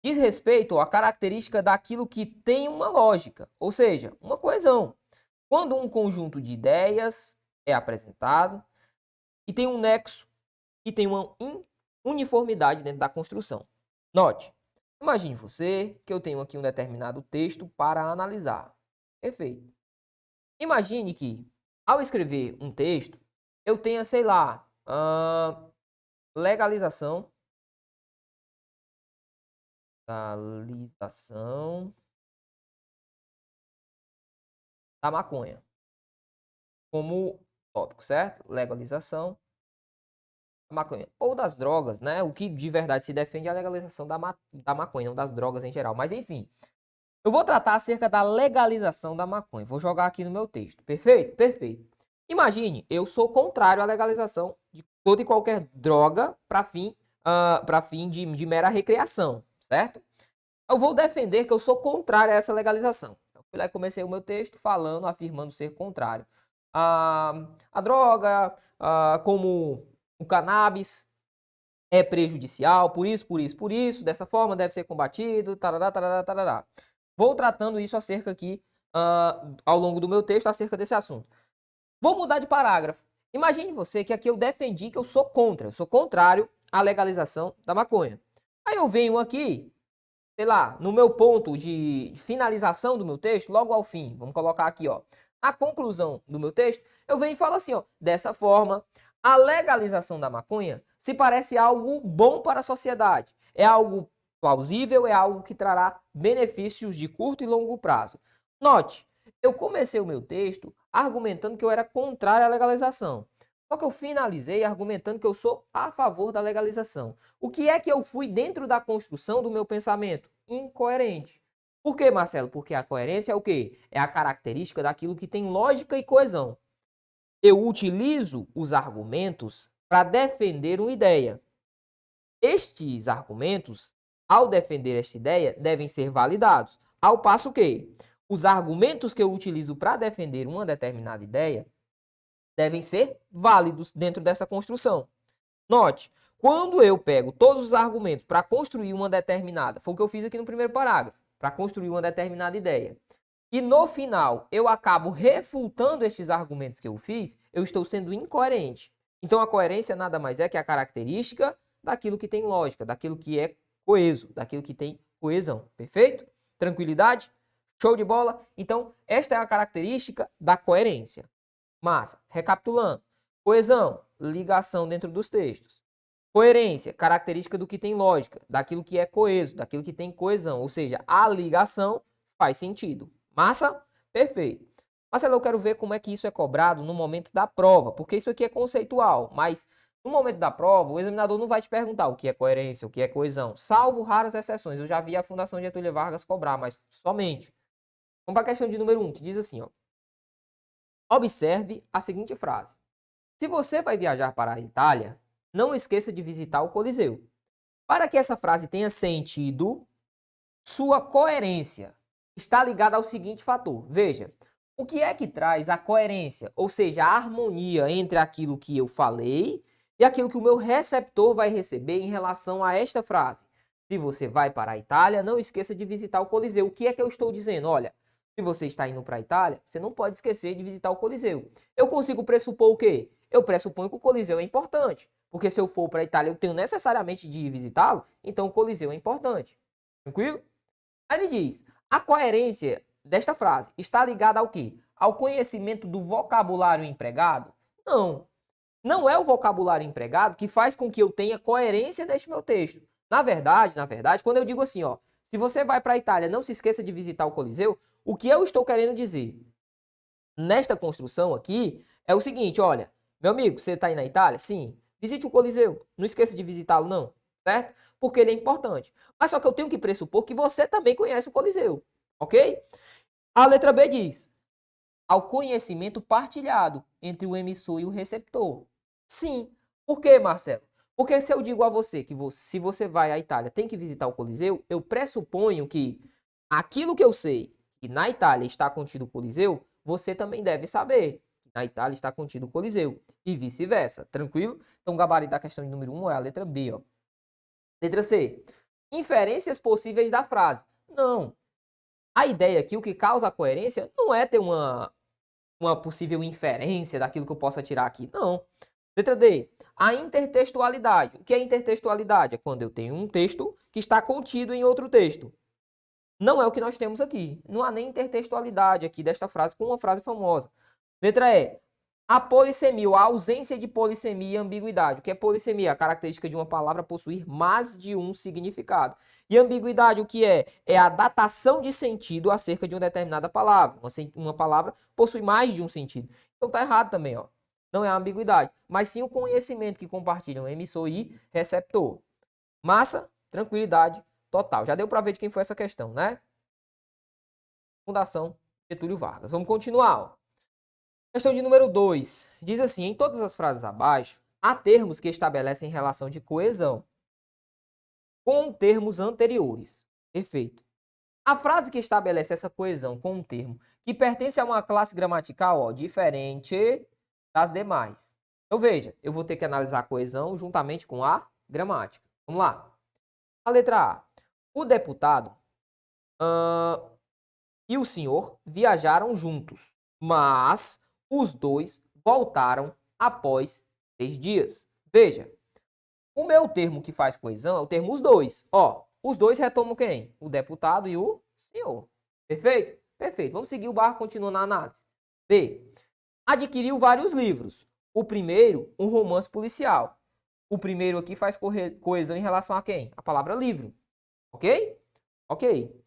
diz respeito à característica daquilo que tem uma lógica, ou seja, uma coesão. Quando um conjunto de ideias é apresentado e tem um nexo e tem uma uniformidade dentro da construção. Note, imagine você que eu tenho aqui um determinado texto para analisar. Perfeito. Imagine que, ao escrever um texto, eu tenha, sei lá, legalização da maconha como tópico, certo? Legalização da maconha ou das drogas, né? O que de verdade se defende é a legalização da maconha, não das drogas em geral. Mas enfim, eu vou tratar acerca da legalização da maconha. Vou jogar aqui no meu texto. Perfeito? Perfeito. Imagine, eu sou contrário à legalização de toda e qualquer droga para fim de mera recreação, certo? Eu vou defender que eu sou contrário a essa legalização. Eu fui lá e comecei o meu texto falando, afirmando ser contrário a droga, como o cannabis é prejudicial, por isso, dessa forma deve ser combatido, tarará, tarará, tarará. Vou tratando isso acerca aqui, ao longo do meu texto, acerca desse assunto. Vou mudar de parágrafo. Imagine você que aqui eu defendi que eu sou contrário à legalização da maconha. Aí eu venho aqui, sei lá, no meu ponto de finalização do meu texto, logo ao fim, vamos colocar aqui, ó, a conclusão do meu texto, eu venho e falo assim, ó, dessa forma, a legalização da maconha se parece algo bom para a sociedade, é algo plausível, é algo que trará benefícios de curto e longo prazo. Note, eu comecei o meu texto argumentando que eu era contrário à legalização. Só que eu finalizei argumentando que eu sou a favor da legalização. O que é que eu fui dentro da construção do meu pensamento? Incoerente. Por quê, Marcelo? Porque a coerência é o quê? É a característica daquilo que tem lógica e coesão. Eu utilizo os argumentos para defender uma ideia. Estes argumentos, ao defender esta ideia, devem ser validados. Ao passo que os argumentos que eu utilizo para defender uma determinada ideia devem ser válidos dentro dessa construção. Note, quando eu pego todos os argumentos para construir uma determinada, foi o que eu fiz aqui no primeiro parágrafo, para construir uma determinada ideia, e no final eu acabo refutando estes argumentos que eu fiz, eu estou sendo incoerente. Então a coerência nada mais é que a característica daquilo que tem lógica, daquilo que é coeso, daquilo que tem coesão. Perfeito? Tranquilidade? Show de bola? Então, esta é a característica da coerência. Massa. Recapitulando. Coesão, ligação dentro dos textos. Coerência, característica do que tem lógica, daquilo que é coeso, daquilo que tem coesão. Ou seja, a ligação faz sentido. Massa? Perfeito. Marcelo, eu quero ver como é que isso é cobrado no momento da prova, porque isso aqui é conceitual, mas No momento da prova, o examinador não vai te perguntar o que é coerência, o que é coesão, salvo raras exceções. Eu já vi a Fundação Getúlio Vargas cobrar, mas somente. Vamos para a questão de número 1, que diz assim, ó. Observe a seguinte frase. Se você vai viajar para a Itália, não esqueça de visitar o Coliseu. Para que essa frase tenha sentido, sua coerência está ligada ao seguinte fator. Veja, o que é que traz a coerência, ou seja, a harmonia entre aquilo que eu falei e aquilo que o meu receptor vai receber em relação a esta frase. Se você vai para a Itália, não esqueça de visitar o Coliseu. O que é que eu estou dizendo? Olha, se você está indo para a Itália, você não pode esquecer de visitar o Coliseu. Eu consigo pressupor o quê? Eu pressuponho que o Coliseu é importante. Porque se eu for para a Itália, eu tenho necessariamente de visitá-lo, então o Coliseu é importante. Tranquilo? Aí ele diz, a coerência desta frase está ligada ao quê? Ao conhecimento do vocabulário empregado? Não. Não é o vocabulário empregado que faz com que eu tenha coerência neste meu texto. Na verdade, quando eu digo assim, ó, se você vai para a Itália, não se esqueça de visitar o Coliseu, o que eu estou querendo dizer nesta construção aqui é o seguinte, olha, meu amigo, você está aí na Itália? Sim. Visite o Coliseu. Não esqueça de visitá-lo, não. Certo? Porque ele é importante. Mas só que eu tenho que pressupor que você também conhece o Coliseu. Ok? A letra B diz, ao conhecimento partilhado entre o emissor e o receptor. Sim. Por quê, Marcelo? Porque se eu digo a você que se você vai à Itália tem que visitar o Coliseu, eu pressuponho que aquilo que eu sei que na Itália está contido o Coliseu, você também deve saber. Na Itália está contido o Coliseu e vice-versa. Tranquilo? Então o gabarito da questão de número 1 é a letra B. Ó. Letra C. Inferências possíveis da frase. Não. A ideia aqui, o que causa a coerência, não é ter uma possível inferência daquilo que eu possa tirar aqui. Não. Letra D. A intertextualidade. O que é intertextualidade? É quando eu tenho um texto que está contido em outro texto. Não é o que nós temos aqui. Não há nem intertextualidade aqui desta frase com uma frase famosa. Letra E. A polissemia, a ausência de polissemia e ambiguidade. O que é polissemia? A característica de uma palavra possuir mais de um significado. E ambiguidade, o que é? É a datação de sentido acerca de uma determinada palavra. Uma palavra possui mais de um sentido. Então tá errado também, ó. Não é a ambiguidade, mas sim o conhecimento que compartilham emissor e receptor. Massa, tranquilidade total. Já deu para ver de quem foi essa questão, né? Fundação Getúlio Vargas. Vamos continuar, ó. Questão de número 2. Diz assim, em todas as frases abaixo, há termos que estabelecem relação de coesão com termos anteriores. Perfeito. A frase que estabelece essa coesão com um termo que pertence a uma classe gramatical, ó, diferente das demais. Então veja, eu vou ter que analisar a coesão juntamente com a gramática. Vamos lá. A letra A. O deputado e o senhor viajaram juntos, mas os dois voltaram após 3 dias. Veja, o meu termo que faz coesão é o termo os dois. Ó, os dois retomam quem? O deputado e o senhor. Perfeito? Perfeito. Vamos seguir o barco, continuando na análise. B. Adquiriu vários livros. O primeiro, um romance policial. O primeiro aqui faz coesão em relação a quem? A palavra livro. Ok? Ok.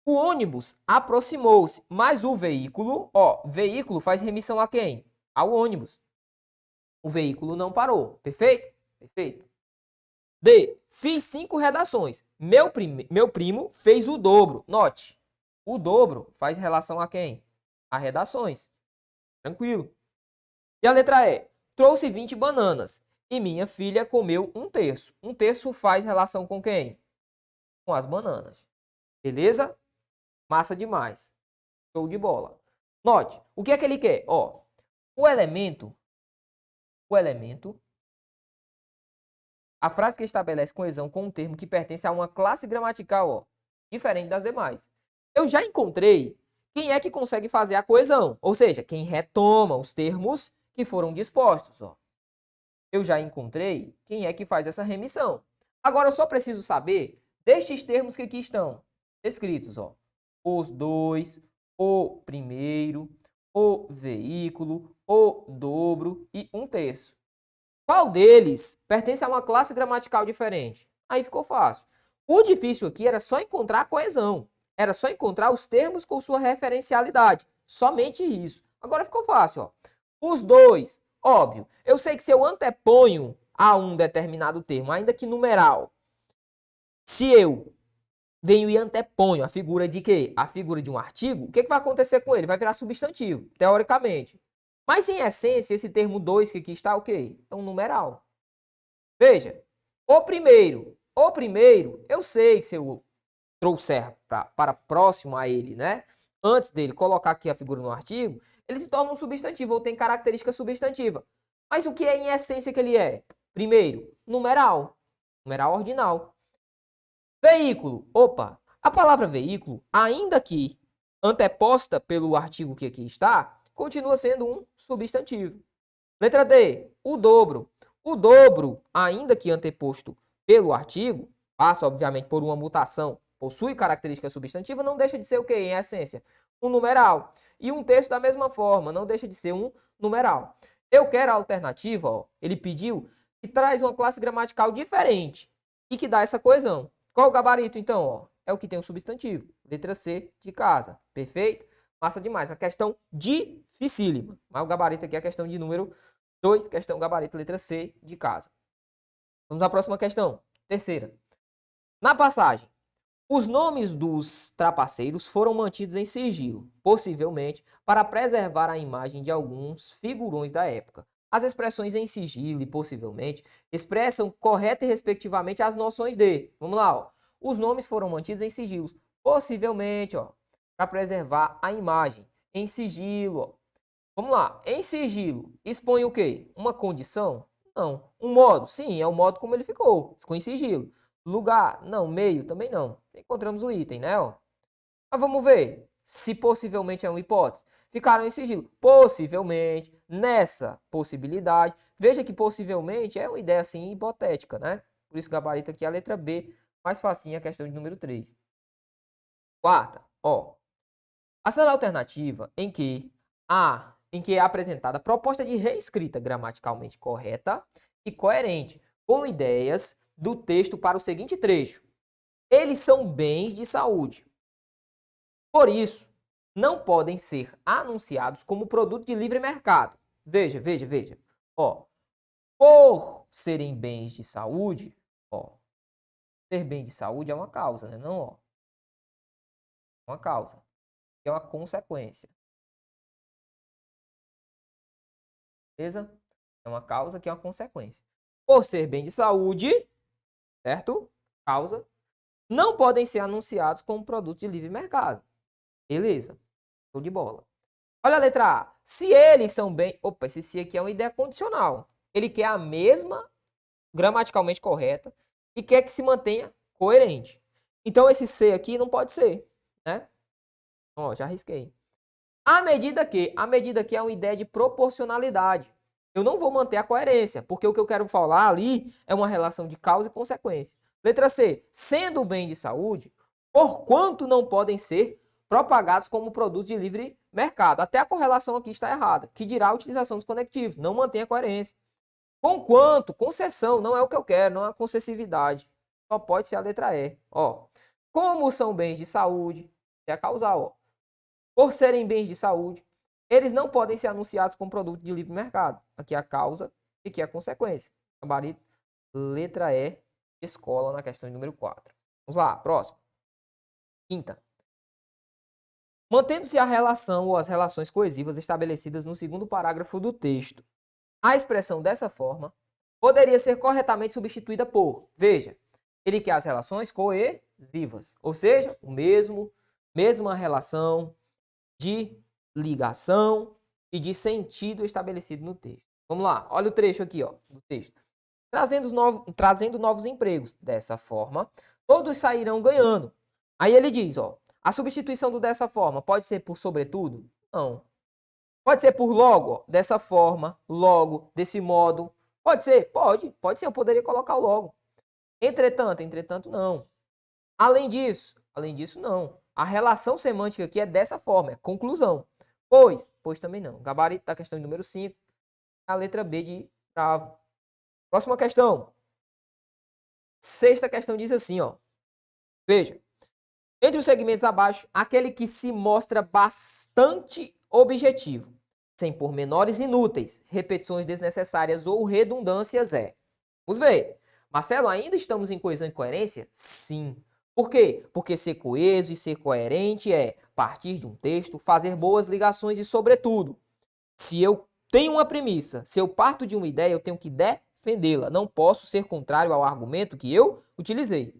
O ônibus aproximou-se, mas o veículo, ó, veículo faz remissão a quem? Ao ônibus. O veículo não parou. Perfeito? Perfeito. D. Fiz 5 redações. Meu primo fez o dobro. Note, o dobro faz relação a quem? A redações. Tranquilo. E a letra E. Trouxe 20 bananas e minha filha comeu 1/3. 1/3 faz relação com quem? Com as bananas. Beleza? Massa demais. Show de bola. Note, o que é que ele quer? Ó, o elemento, a frase que estabelece coesão com um termo que pertence a uma classe gramatical, ó, diferente das demais. Eu já encontrei quem é que consegue fazer a coesão, ou seja, quem retoma os termos que foram dispostos, ó. Eu já encontrei quem é que faz essa remissão. Agora eu só preciso saber destes termos que aqui estão escritos, ó. Os dois, o primeiro, o veículo, o dobro e 1/3. Qual deles pertence a uma classe gramatical diferente? Aí ficou fácil. O difícil aqui era só encontrar a coesão. Era só encontrar os termos com sua referencialidade. Somente isso. Agora ficou fácil, ó. Os dois. Óbvio, eu sei que se eu anteponho a um determinado termo, ainda que numeral, se eu venho e anteponho a figura de quê? A figura de um artigo, o que vai acontecer com ele? Vai virar substantivo, teoricamente. Mas em essência, esse termo 2 que aqui está o quê? É um numeral. Veja, o primeiro, eu sei que se eu trouxer para próximo a ele, né? Antes dele colocar aqui a figura no artigo, ele se torna um substantivo ou tem característica substantiva. Mas o que é em essência que ele é? Primeiro, numeral ordinal. Veículo, opa, a palavra veículo, ainda que anteposta pelo artigo que aqui está, continua sendo um substantivo. Letra D, o dobro. O dobro, ainda que anteposto pelo artigo, passa obviamente por uma mutação, possui característica substantiva, não deixa de ser o quê? Em essência, um numeral. E um terço da mesma forma, não deixa de ser um numeral. Eu quero a alternativa, ó, ele pediu, que traz uma classe gramatical diferente e que dá essa coesão. Qual o gabarito, então? Ó? É o que tem um substantivo. Letra C, de casa. Perfeito? Massa demais. A questão dificílima. Mas o gabarito aqui é a questão de número 2, questão gabarito, letra C, de casa. Vamos à próxima questão. Terceira. Na passagem, os nomes dos trapaceiros foram mantidos em sigilo, possivelmente para preservar a imagem de alguns figurões da época. As expressões em sigilo e possivelmente expressam correta e respectivamente as noções de. Vamos lá, ó. Os nomes foram mantidos em sigilo, possivelmente, ó, para preservar a imagem. Em sigilo, ó. Vamos lá. Em sigilo, expõe o quê? Uma condição? Não. Um modo? Sim, é o modo como ele ficou. Ficou em sigilo. Lugar? Não. Meio? Também não. Encontramos o item, né? Ó. Mas vamos ver se possivelmente é uma hipótese. Ficaram em sigilo. Possivelmente, nessa possibilidade. Veja que possivelmente é uma ideia assim hipotética, né? Por isso gabarito aqui é a letra B. Mais facinho a questão de número 3. Quarta, ó. A cena alternativa em que é apresentada a proposta de reescrita gramaticalmente correta e coerente com ideias do texto para o seguinte trecho. Eles são bens de saúde. Por isso, não podem ser anunciados como produto de livre mercado. Veja. Ó, por serem bens de saúde, ó, ser bem de saúde é uma causa, né? Não, ó. É uma causa. É uma consequência. Beleza? É uma causa que é uma consequência. Por ser bem de saúde, certo? Causa. Não podem ser anunciados como produto de livre mercado. Beleza. Show de bola. Olha a letra A. Se eles são bem... Opa, esse se aqui é uma ideia condicional. Ele quer a mesma gramaticalmente correta e quer que se mantenha coerente. Então, esse se aqui não pode ser, né? Ó, já risquei. A medida que é uma ideia de proporcionalidade. Eu não vou manter a coerência, porque o que eu quero falar ali é uma relação de causa e consequência. Letra C. Sendo bem de saúde, porquanto não podem ser propagados como produtos de livre mercado. Até a correlação aqui está errada, que dirá a utilização dos conectivos. Não mantém a coerência. Conquanto, concessão, não é o que eu quero, não é a concessividade. Só pode ser a letra E. Ó. Como são bens de saúde, é a causal, ó. Por serem bens de saúde, eles não podem ser anunciados como produto de livre mercado. Aqui é a causa e aqui é a consequência. Gabarito, letra E, escola, na questão de número 4. Vamos lá, próximo. Quinta. Mantendo-se a relação ou as relações coesivas estabelecidas no segundo parágrafo do texto, a expressão dessa forma poderia ser corretamente substituída por, veja, ele quer as relações coesivas, ou seja, mesma relação de ligação e de sentido estabelecido no texto. Vamos lá, olha o trecho aqui, ó, do texto. Trazendo novos empregos. Dessa forma, todos sairão ganhando. Aí ele diz, ó, a substituição do dessa forma pode ser por sobretudo? Não. Pode ser por logo, ó, dessa forma, logo, desse modo. Pode ser? Pode ser, eu poderia colocar o logo. Entretanto, não. Além disso, não. A relação semântica aqui é dessa forma, é conclusão. Pois também não. Gabarito da questão de número 5, a letra B de bravo. Próxima questão. Sexta questão diz assim, ó. Veja. Entre os segmentos abaixo, aquele que se mostra bastante objetivo. sem pormenores inúteis, repetições desnecessárias ou redundâncias é. Vamos ver. Marcelo, ainda estamos em coesão e coerência? Sim. Por quê? Porque ser coeso e ser coerente é partir de um texto, fazer boas ligações e, sobretudo, se eu tenho uma premissa, se eu parto de uma ideia, eu tenho que defendê-la. Não posso ser contrário ao argumento que eu utilizei.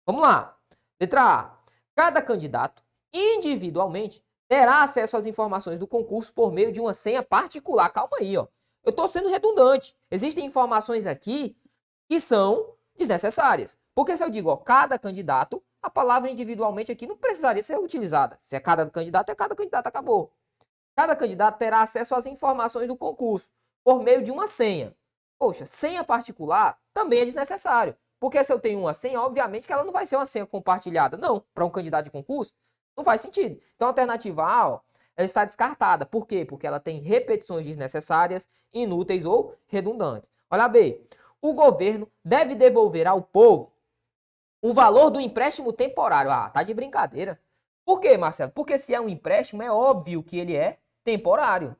Vamos lá. Letra A. Cada candidato, individualmente, terá acesso às informações do concurso por meio de uma senha particular. Calma aí, ó. Eu estou sendo redundante. Existem informações aqui que são desnecessárias. Porque se eu digo, ó, cada candidato, a palavra individualmente aqui não precisaria ser utilizada. Se é cada candidato, acabou. Cada candidato terá acesso às informações do concurso por meio de uma senha. Poxa, senha particular também é desnecessário. Porque se eu tenho uma senha, obviamente que ela não vai ser uma senha compartilhada. Não, para um candidato de concurso, não faz sentido. Então a alternativa A, ó, ela está descartada. Por quê? Porque ela tem repetições desnecessárias, inúteis ou redundantes. Olha B. O governo deve devolver ao povo o valor do empréstimo temporário. Ah, tá de brincadeira. Por quê, Marcelo? Porque se é um empréstimo, é óbvio que ele é temporário.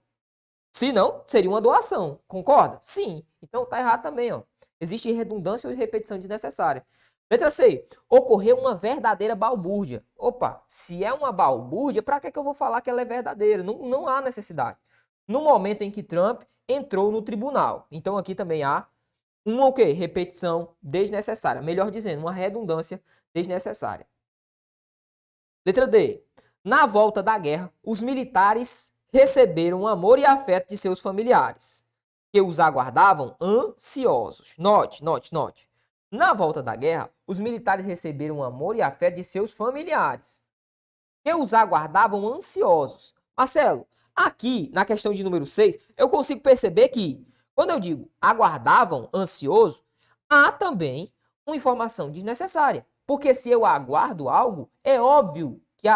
Se não, seria uma doação. Concorda? Sim. Então tá errado também, ó. Existe redundância ou repetição desnecessária. Letra C. Ocorreu uma verdadeira balbúrdia. Opa, se é uma balbúrdia, para que eu vou falar que ela é verdadeira? Não há necessidade. No momento em que Trump entrou no tribunal. Então aqui também há uma o quê? Repetição desnecessária. Melhor dizendo, uma redundância desnecessária. Letra D. Na volta da guerra, os militares receberam o amor e afeto de seus familiares, que os aguardavam ansiosos. Note. Na volta da guerra, os militares receberam o amor e afeto de seus familiares, que os aguardavam ansiosos. Marcelo, aqui na questão de número 6, eu consigo perceber que, quando eu digo aguardavam ansioso, há também uma informação desnecessária. Porque se eu aguardo algo, é óbvio que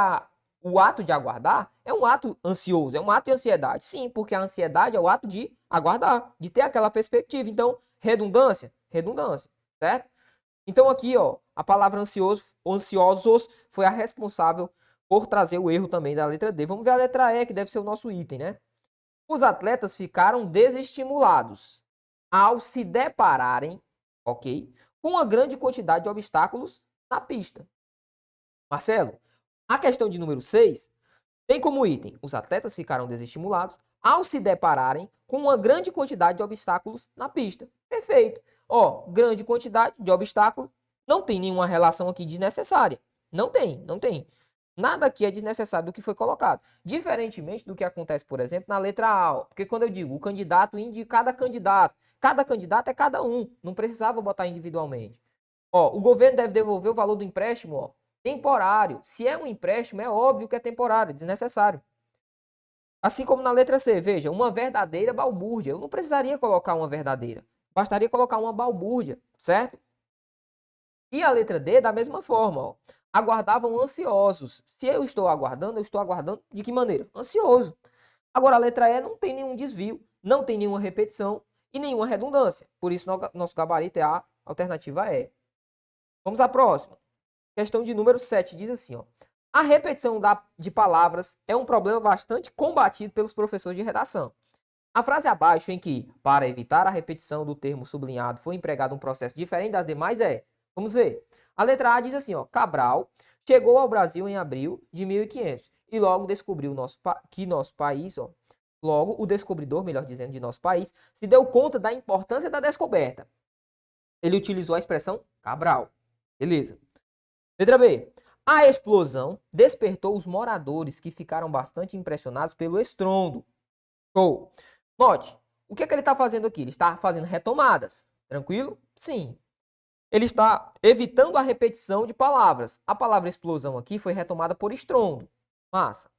o ato de aguardar é um ato ansioso, é um ato de ansiedade. Sim, porque a ansiedade é o ato de aguardar, de ter aquela perspectiva. Então, redundância, certo? Então aqui, ó, a palavra ansiosos foi a responsável por trazer o erro também da letra D. Vamos ver a letra E, que deve ser o nosso item, né? Os atletas ficaram desestimulados ao se depararem, ok, com uma grande quantidade de obstáculos na pista. Marcelo, a questão de número 6 tem como item: os atletas ficaram desestimulados ao se depararem com uma grande quantidade de obstáculos na pista. Perfeito. Ó, grande quantidade de obstáculos, não tem nenhuma relação aqui desnecessária. Não tem. Nada aqui é desnecessário do que foi colocado. Diferentemente do que acontece, por exemplo, na letra A. Porque quando eu digo o candidato indica cada candidato é cada um. Não precisava botar individualmente. Ó, o governo deve devolver o valor do empréstimo, ó, temporário. Se é um empréstimo, é óbvio que é temporário, desnecessário. Assim como na letra C, veja, uma verdadeira balbúrdia. Eu não precisaria colocar uma verdadeira. Bastaria colocar uma balbúrdia, certo? E a letra D, da mesma forma, ó. Aguardavam ansiosos. Se eu estou aguardando de que maneira? Ansioso. Agora a letra E não tem nenhum desvio, não tem nenhuma repetição e nenhuma redundância. Por isso nosso gabarito é a alternativa E. Vamos à próxima. Questão de número 7 diz assim, ó. A repetição de palavras é um problema bastante combatido pelos professores de redação. A frase abaixo em que, para evitar a repetição do termo sublinhado, foi empregado um processo diferente das demais é... Vamos ver. A letra A diz assim, ó. Cabral chegou ao Brasil em abril de 1500 e logo descobriu que nosso país, ó... Logo, o descobridor, melhor dizendo, de nosso país, se deu conta da importância da descoberta. Ele utilizou a expressão Cabral. Beleza. Letra B. A explosão despertou os moradores que ficaram bastante impressionados pelo estrondo. Show. Note, o que ele está fazendo aqui? Ele está fazendo retomadas. Tranquilo? Sim. Ele está evitando a repetição de palavras. A palavra explosão aqui foi retomada por estrondo. Massa.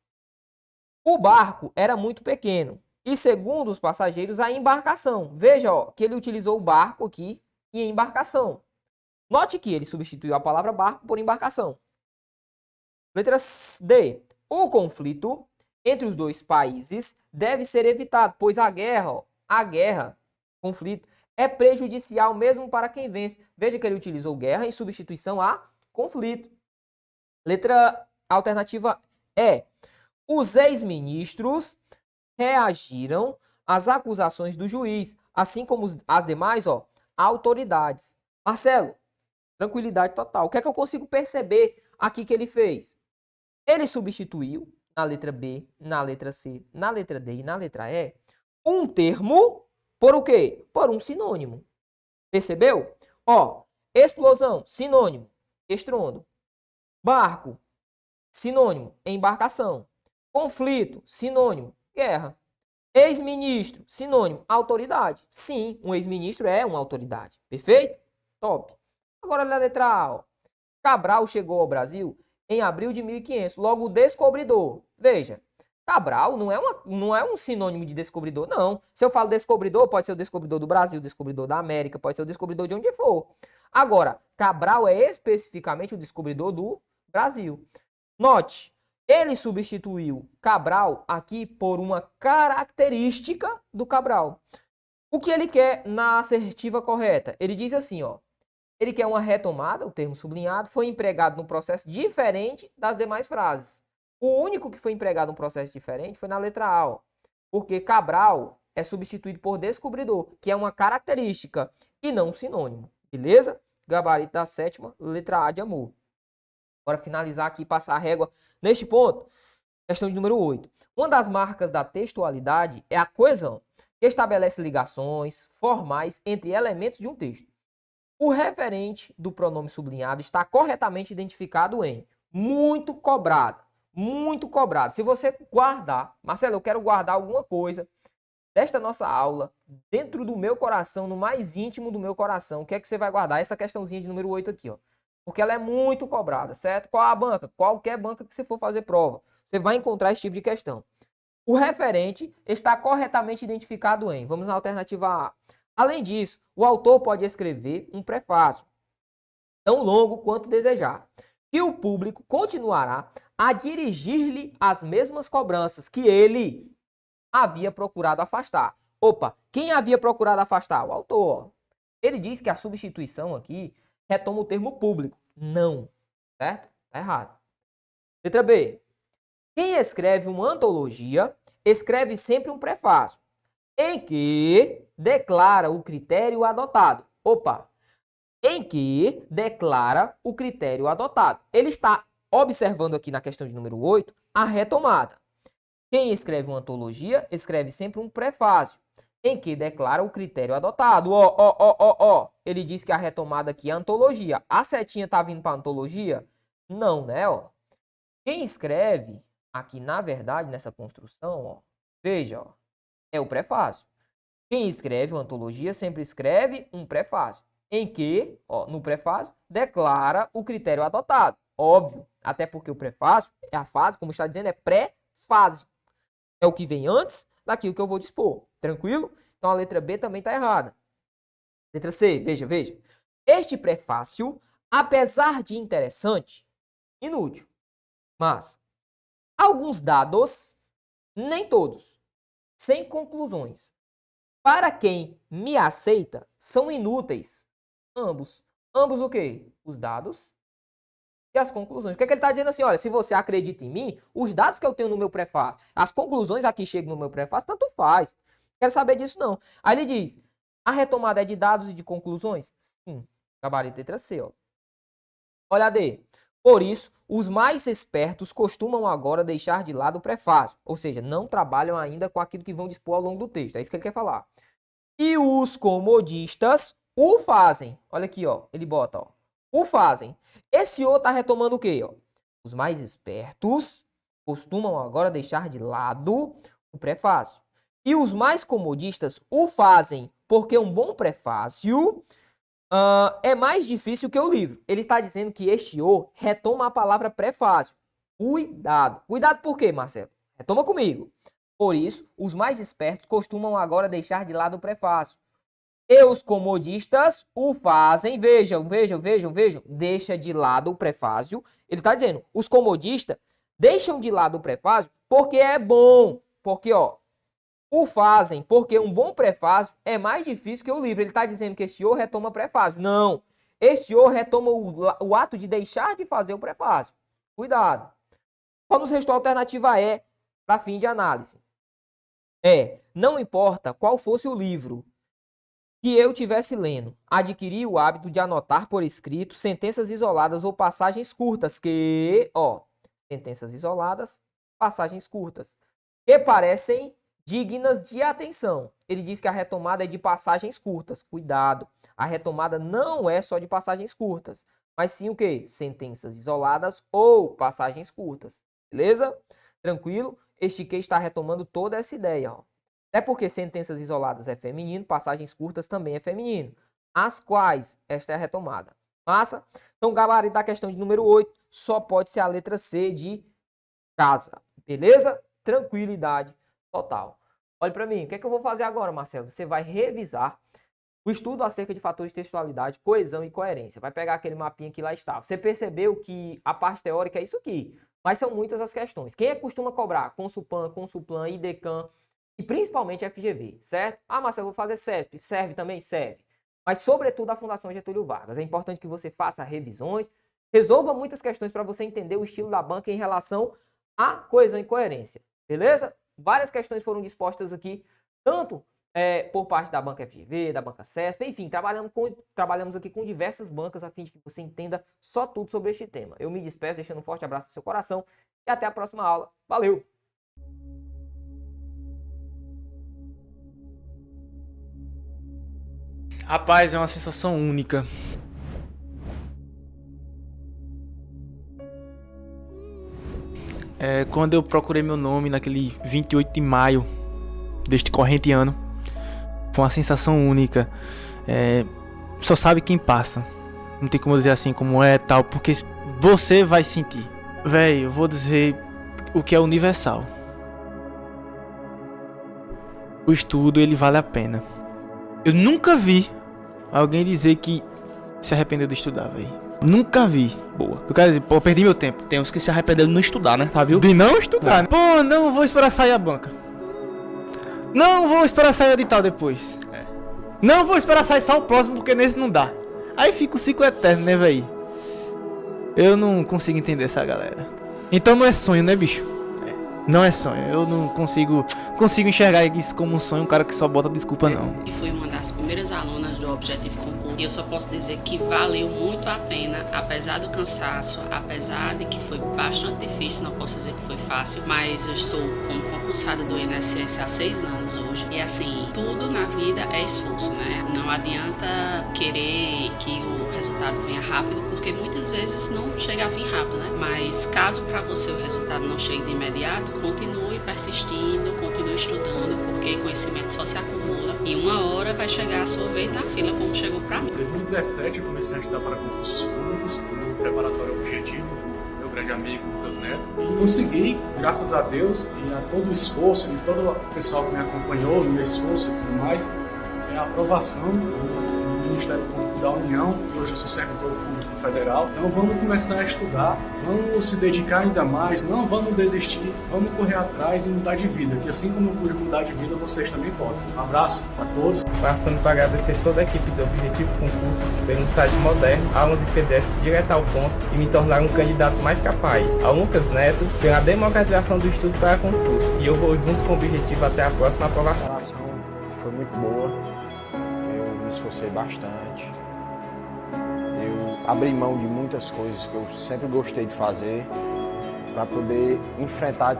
O barco era muito pequeno e, segundo os passageiros, a embarcação. Veja, ó, que ele utilizou o barco aqui e a embarcação. Note que ele substituiu a palavra barco por embarcação. Letra D. O conflito entre os dois países deve ser evitado, pois a guerra, conflito, é prejudicial mesmo para quem vence. Veja que ele utilizou guerra em substituição a conflito. Letra alternativa E. Os ex-ministros reagiram às acusações do juiz, assim como as demais, autoridades. Marcelo, tranquilidade total. O que é que eu consigo perceber aqui que ele fez? Ele substituiu na letra B, na letra C, na letra D e na letra E um termo por o quê? Por um sinônimo. Percebeu? Explosão, sinônimo, estrondo. Barco, sinônimo, embarcação. Conflito, sinônimo, guerra. Ex-ministro, sinônimo, autoridade. Sim, um ex-ministro é uma autoridade. Perfeito? Top. Agora olha a letra A. Cabral chegou ao Brasil em abril de 1500, logo o descobridor. Veja, Cabral não é um sinônimo de descobridor, não. Se eu falo descobridor, pode ser o descobridor do Brasil, descobridor da América, pode ser o descobridor de onde for. Agora, Cabral é especificamente o descobridor do Brasil. Note, ele substituiu Cabral aqui por uma característica do Cabral. O que ele quer na assertiva correta? Ele diz assim, ele quer uma retomada, o termo sublinhado, foi empregado num processo diferente das demais frases. O único que foi empregado num processo diferente foi na letra A, porque Cabral é substituído por descobridor, que é uma característica e não um sinônimo. Beleza? Gabarito da sétima, letra A de amor. Agora finalizar aqui e passar a régua neste ponto. Questão de número 8. Uma das marcas da textualidade é a coesão, que estabelece ligações formais entre elementos de um texto. O referente do pronome sublinhado está corretamente identificado em muito cobrado. Muito cobrado. Se você guardar, Marcelo, eu quero guardar alguma coisa desta nossa aula dentro do meu coração, no mais íntimo do meu coração, o que é que você vai guardar? Essa questãozinha de número 8 aqui, porque ela é muito cobrada, certo? Qual a banca? Qualquer banca que você for fazer prova, você vai encontrar esse tipo de questão. O referente está corretamente identificado em, vamos na alternativa A. Além disso, o autor pode escrever um prefácio, tão longo quanto desejar, que o público continuará a dirigir-lhe as mesmas cobranças que ele havia procurado afastar. Opa, quem havia procurado afastar? O autor. Ele diz que a substituição aqui retoma o termo público. Não, certo? Tá errado. Letra B. Quem escreve uma antologia, escreve sempre um prefácio, em que declara o critério adotado. Opa! Em que declara o critério adotado. Ele está observando aqui na questão de número 8 a retomada. Quem escreve uma antologia, escreve sempre um prefácio, em que declara o critério adotado. Ele diz que a retomada aqui é a antologia. A setinha está vindo para a antologia? Não, né? Quem escreve aqui, na verdade, nessa construção, veja, é o prefácio. Quem escreve uma antologia sempre escreve um prefácio, em que, no prefácio, declara o critério adotado. Óbvio, até porque o prefácio é a fase, como está dizendo, é pré-fase. É o que vem antes daquilo que eu vou dispor. Tranquilo? Então a letra B também está errada. Letra C, veja. Este prefácio, apesar de interessante, inútil. Mas alguns dados, nem todos, sem conclusões, para quem me aceita, são inúteis. Ambos. Ambos o quê? Os dados e as conclusões. O que é que ele está dizendo assim? Olha, se você acredita em mim, os dados que eu tenho no meu prefácio, as conclusões aqui chegam no meu prefácio, tanto faz. Não quero saber disso, não. Aí ele diz, a retomada é de dados e de conclusões? Sim. Gabarito letra C, Olha a D. Por isso, os mais espertos costumam agora deixar de lado o prefácio, ou seja, não trabalham ainda com aquilo que vão dispor ao longo do texto. É isso que ele quer falar. E os comodistas o fazem. Olha aqui, ele bota, o fazem. Esse O está retomando o quê? Os mais espertos costumam agora deixar de lado o prefácio. E os mais comodistas o fazem, porque um bom prefácio é mais difícil que o livro. Ele está dizendo que este O retoma a palavra prefácio. Cuidado. Cuidado por quê, Marcelo? Retoma comigo. Por isso, os mais espertos costumam agora deixar de lado o prefácio. E os comodistas o fazem. Vejam. Deixa de lado o prefácio. Ele está dizendo, os comodistas deixam de lado o prefácio porque é bom. Porque, o fazem porque um bom prefácio é mais difícil que o livro. Ele está dizendo que este O retoma prefácio. Não. Este O retoma o ato de deixar de fazer o prefácio. Cuidado. Só nos restou a alternativa E para fim de análise. não importa qual fosse o livro que eu tivesse lendo, adquiri o hábito de anotar por escrito sentenças isoladas ou passagens curtas sentenças isoladas, passagens curtas, que parecem dignas de atenção. Ele diz que a retomada é de passagens curtas. Cuidado, a retomada não é só de passagens curtas, mas sim o quê? Sentenças isoladas ou passagens curtas. Beleza? Tranquilo? Este que está retomando toda essa ideia, ó. É porque sentenças isoladas é feminino, passagens curtas também é feminino. As quais esta é a retomada. Massa? Então, gabarito da questão de número 8 só pode ser a letra C de casa. Beleza? Tranquilidade total. Olha para mim, o que é que eu vou fazer agora, Marcelo? Você vai revisar o estudo acerca de fatores de textualidade, coesão e coerência. Vai pegar aquele mapinha que lá está. Você percebeu que a parte teórica é isso aqui, mas são muitas as questões. Quem é que costuma cobrar? Consulpan, Consulplan, IDECAN e principalmente FGV, certo? Ah, Marcelo, eu vou fazer CESP. Serve também? Serve. Mas, sobretudo, a Fundação Getúlio Vargas. É importante que você faça revisões, resolva muitas questões para você entender o estilo da banca em relação à coesão e coerência. Beleza? Várias questões foram dispostas aqui, tanto por parte da banca FGV, da banca CESP, enfim, trabalhamos aqui com diversas bancas a fim de que você entenda só tudo sobre este tema. Eu me despeço, deixando um forte abraço no seu coração e até a próxima aula. Valeu! Rapaz, é uma sensação única. Quando eu procurei meu nome naquele 28 de maio deste corrente ano, foi uma sensação única. Só sabe quem passa. Não tem como dizer assim como é tal, porque você vai sentir. Véi, eu vou dizer o que é universal. O estudo, ele vale a pena. Eu nunca vi alguém dizer que se arrependeu de estudar, velho. Nunca vi. Boa. Eu quero dizer, pô, eu perdi meu tempo. Tem uns que se arrependeram de não estudar, né? Tá, viu? De não estudar, né? Pô, não vou esperar sair a banca. Não vou esperar sair o edital depois. Não vou esperar sair só o próximo, porque nesse não dá. Aí fica o ciclo eterno, né, velho? Eu não consigo entender essa galera. Então não é sonho, né, bicho? Não é sonho. Eu não consigo enxergar isso como um sonho, um cara que só bota desculpa, não. E fui uma das primeiras alunas do Objetivo Concurso. E eu só posso dizer que valeu muito a pena, apesar do cansaço, apesar de que foi bastante difícil, não posso dizer que foi fácil, mas eu estou como concursada do INSS há 6 anos hoje. E assim, tudo na vida é esforço, né? Não adianta querer que o resultado venha rápido, porque muitas vezes não chega a vir rápido, né? Mas caso para você o resultado não chegue de imediato, continue persistindo, continue estudando, porque conhecimento só se acumula e uma hora vai chegar a sua vez na fila, como chegou para mim. Em 2017 eu comecei a estudar para concursos públicos no preparatório Objetivo do meu grande amigo Lucas Neto e consegui, graças a Deus e a todo o esforço de todo o pessoal que me acompanhou no meu esforço e tudo mais, a aprovação do Ministério Público da União e hoje eu sou servidor público federal. Então vamos começar a estudar, vamos se dedicar ainda mais, não vamos desistir, vamos correr atrás e mudar de vida, que assim como eu pude mudar de vida, vocês também podem. Um abraço a todos. Passando para agradecer toda a equipe do Objetivo Concurso pelo site moderno, aulas de PDF direto ao ponto e me tornar um candidato mais capaz. Ao Lucas Neto pela democratização do estudo para concurso. E eu vou junto com o Objetivo até a próxima aprovação. A preparação foi muito boa, eu me esforcei bastante. Eu abri mão de muitas coisas que eu sempre gostei de fazer para poder enfrentar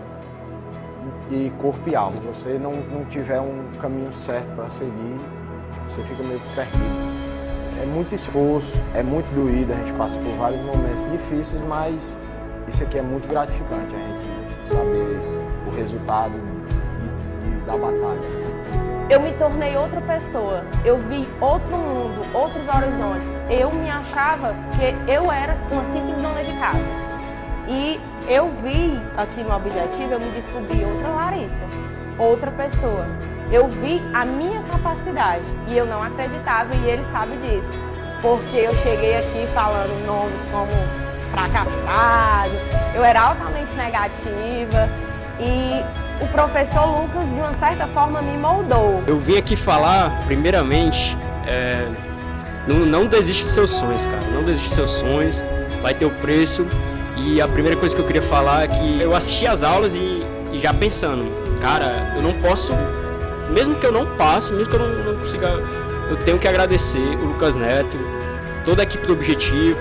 de corpo e alma. Se você não tiver um caminho certo para seguir, você fica meio que perdido. É muito esforço, é muito doído, a gente passa por vários momentos difíceis, mas isso aqui é muito gratificante, a gente saber o resultado da batalha. Eu me tornei outra pessoa, eu vi outro mundo, outros horizontes. Eu me achava que eu era uma simples dona de casa. E eu vi aqui no Objetivo, eu me descobri outra Larissa, outra pessoa. Eu vi a minha capacidade e eu não acreditava e ele sabe disso. Porque eu cheguei aqui falando nomes como fracassado, eu era altamente negativa e o professor Lucas, de uma certa forma, me moldou. Eu vim aqui falar, primeiramente, não desiste dos seus sonhos, cara. Não desiste dos seus sonhos. vai ter o preço. E a primeira coisa que eu queria falar é que eu assisti as aulas e já pensando, cara, eu não posso, mesmo que eu não passe, mesmo que eu não consiga, eu tenho que agradecer o Lucas Neto, toda a equipe do Objetivo,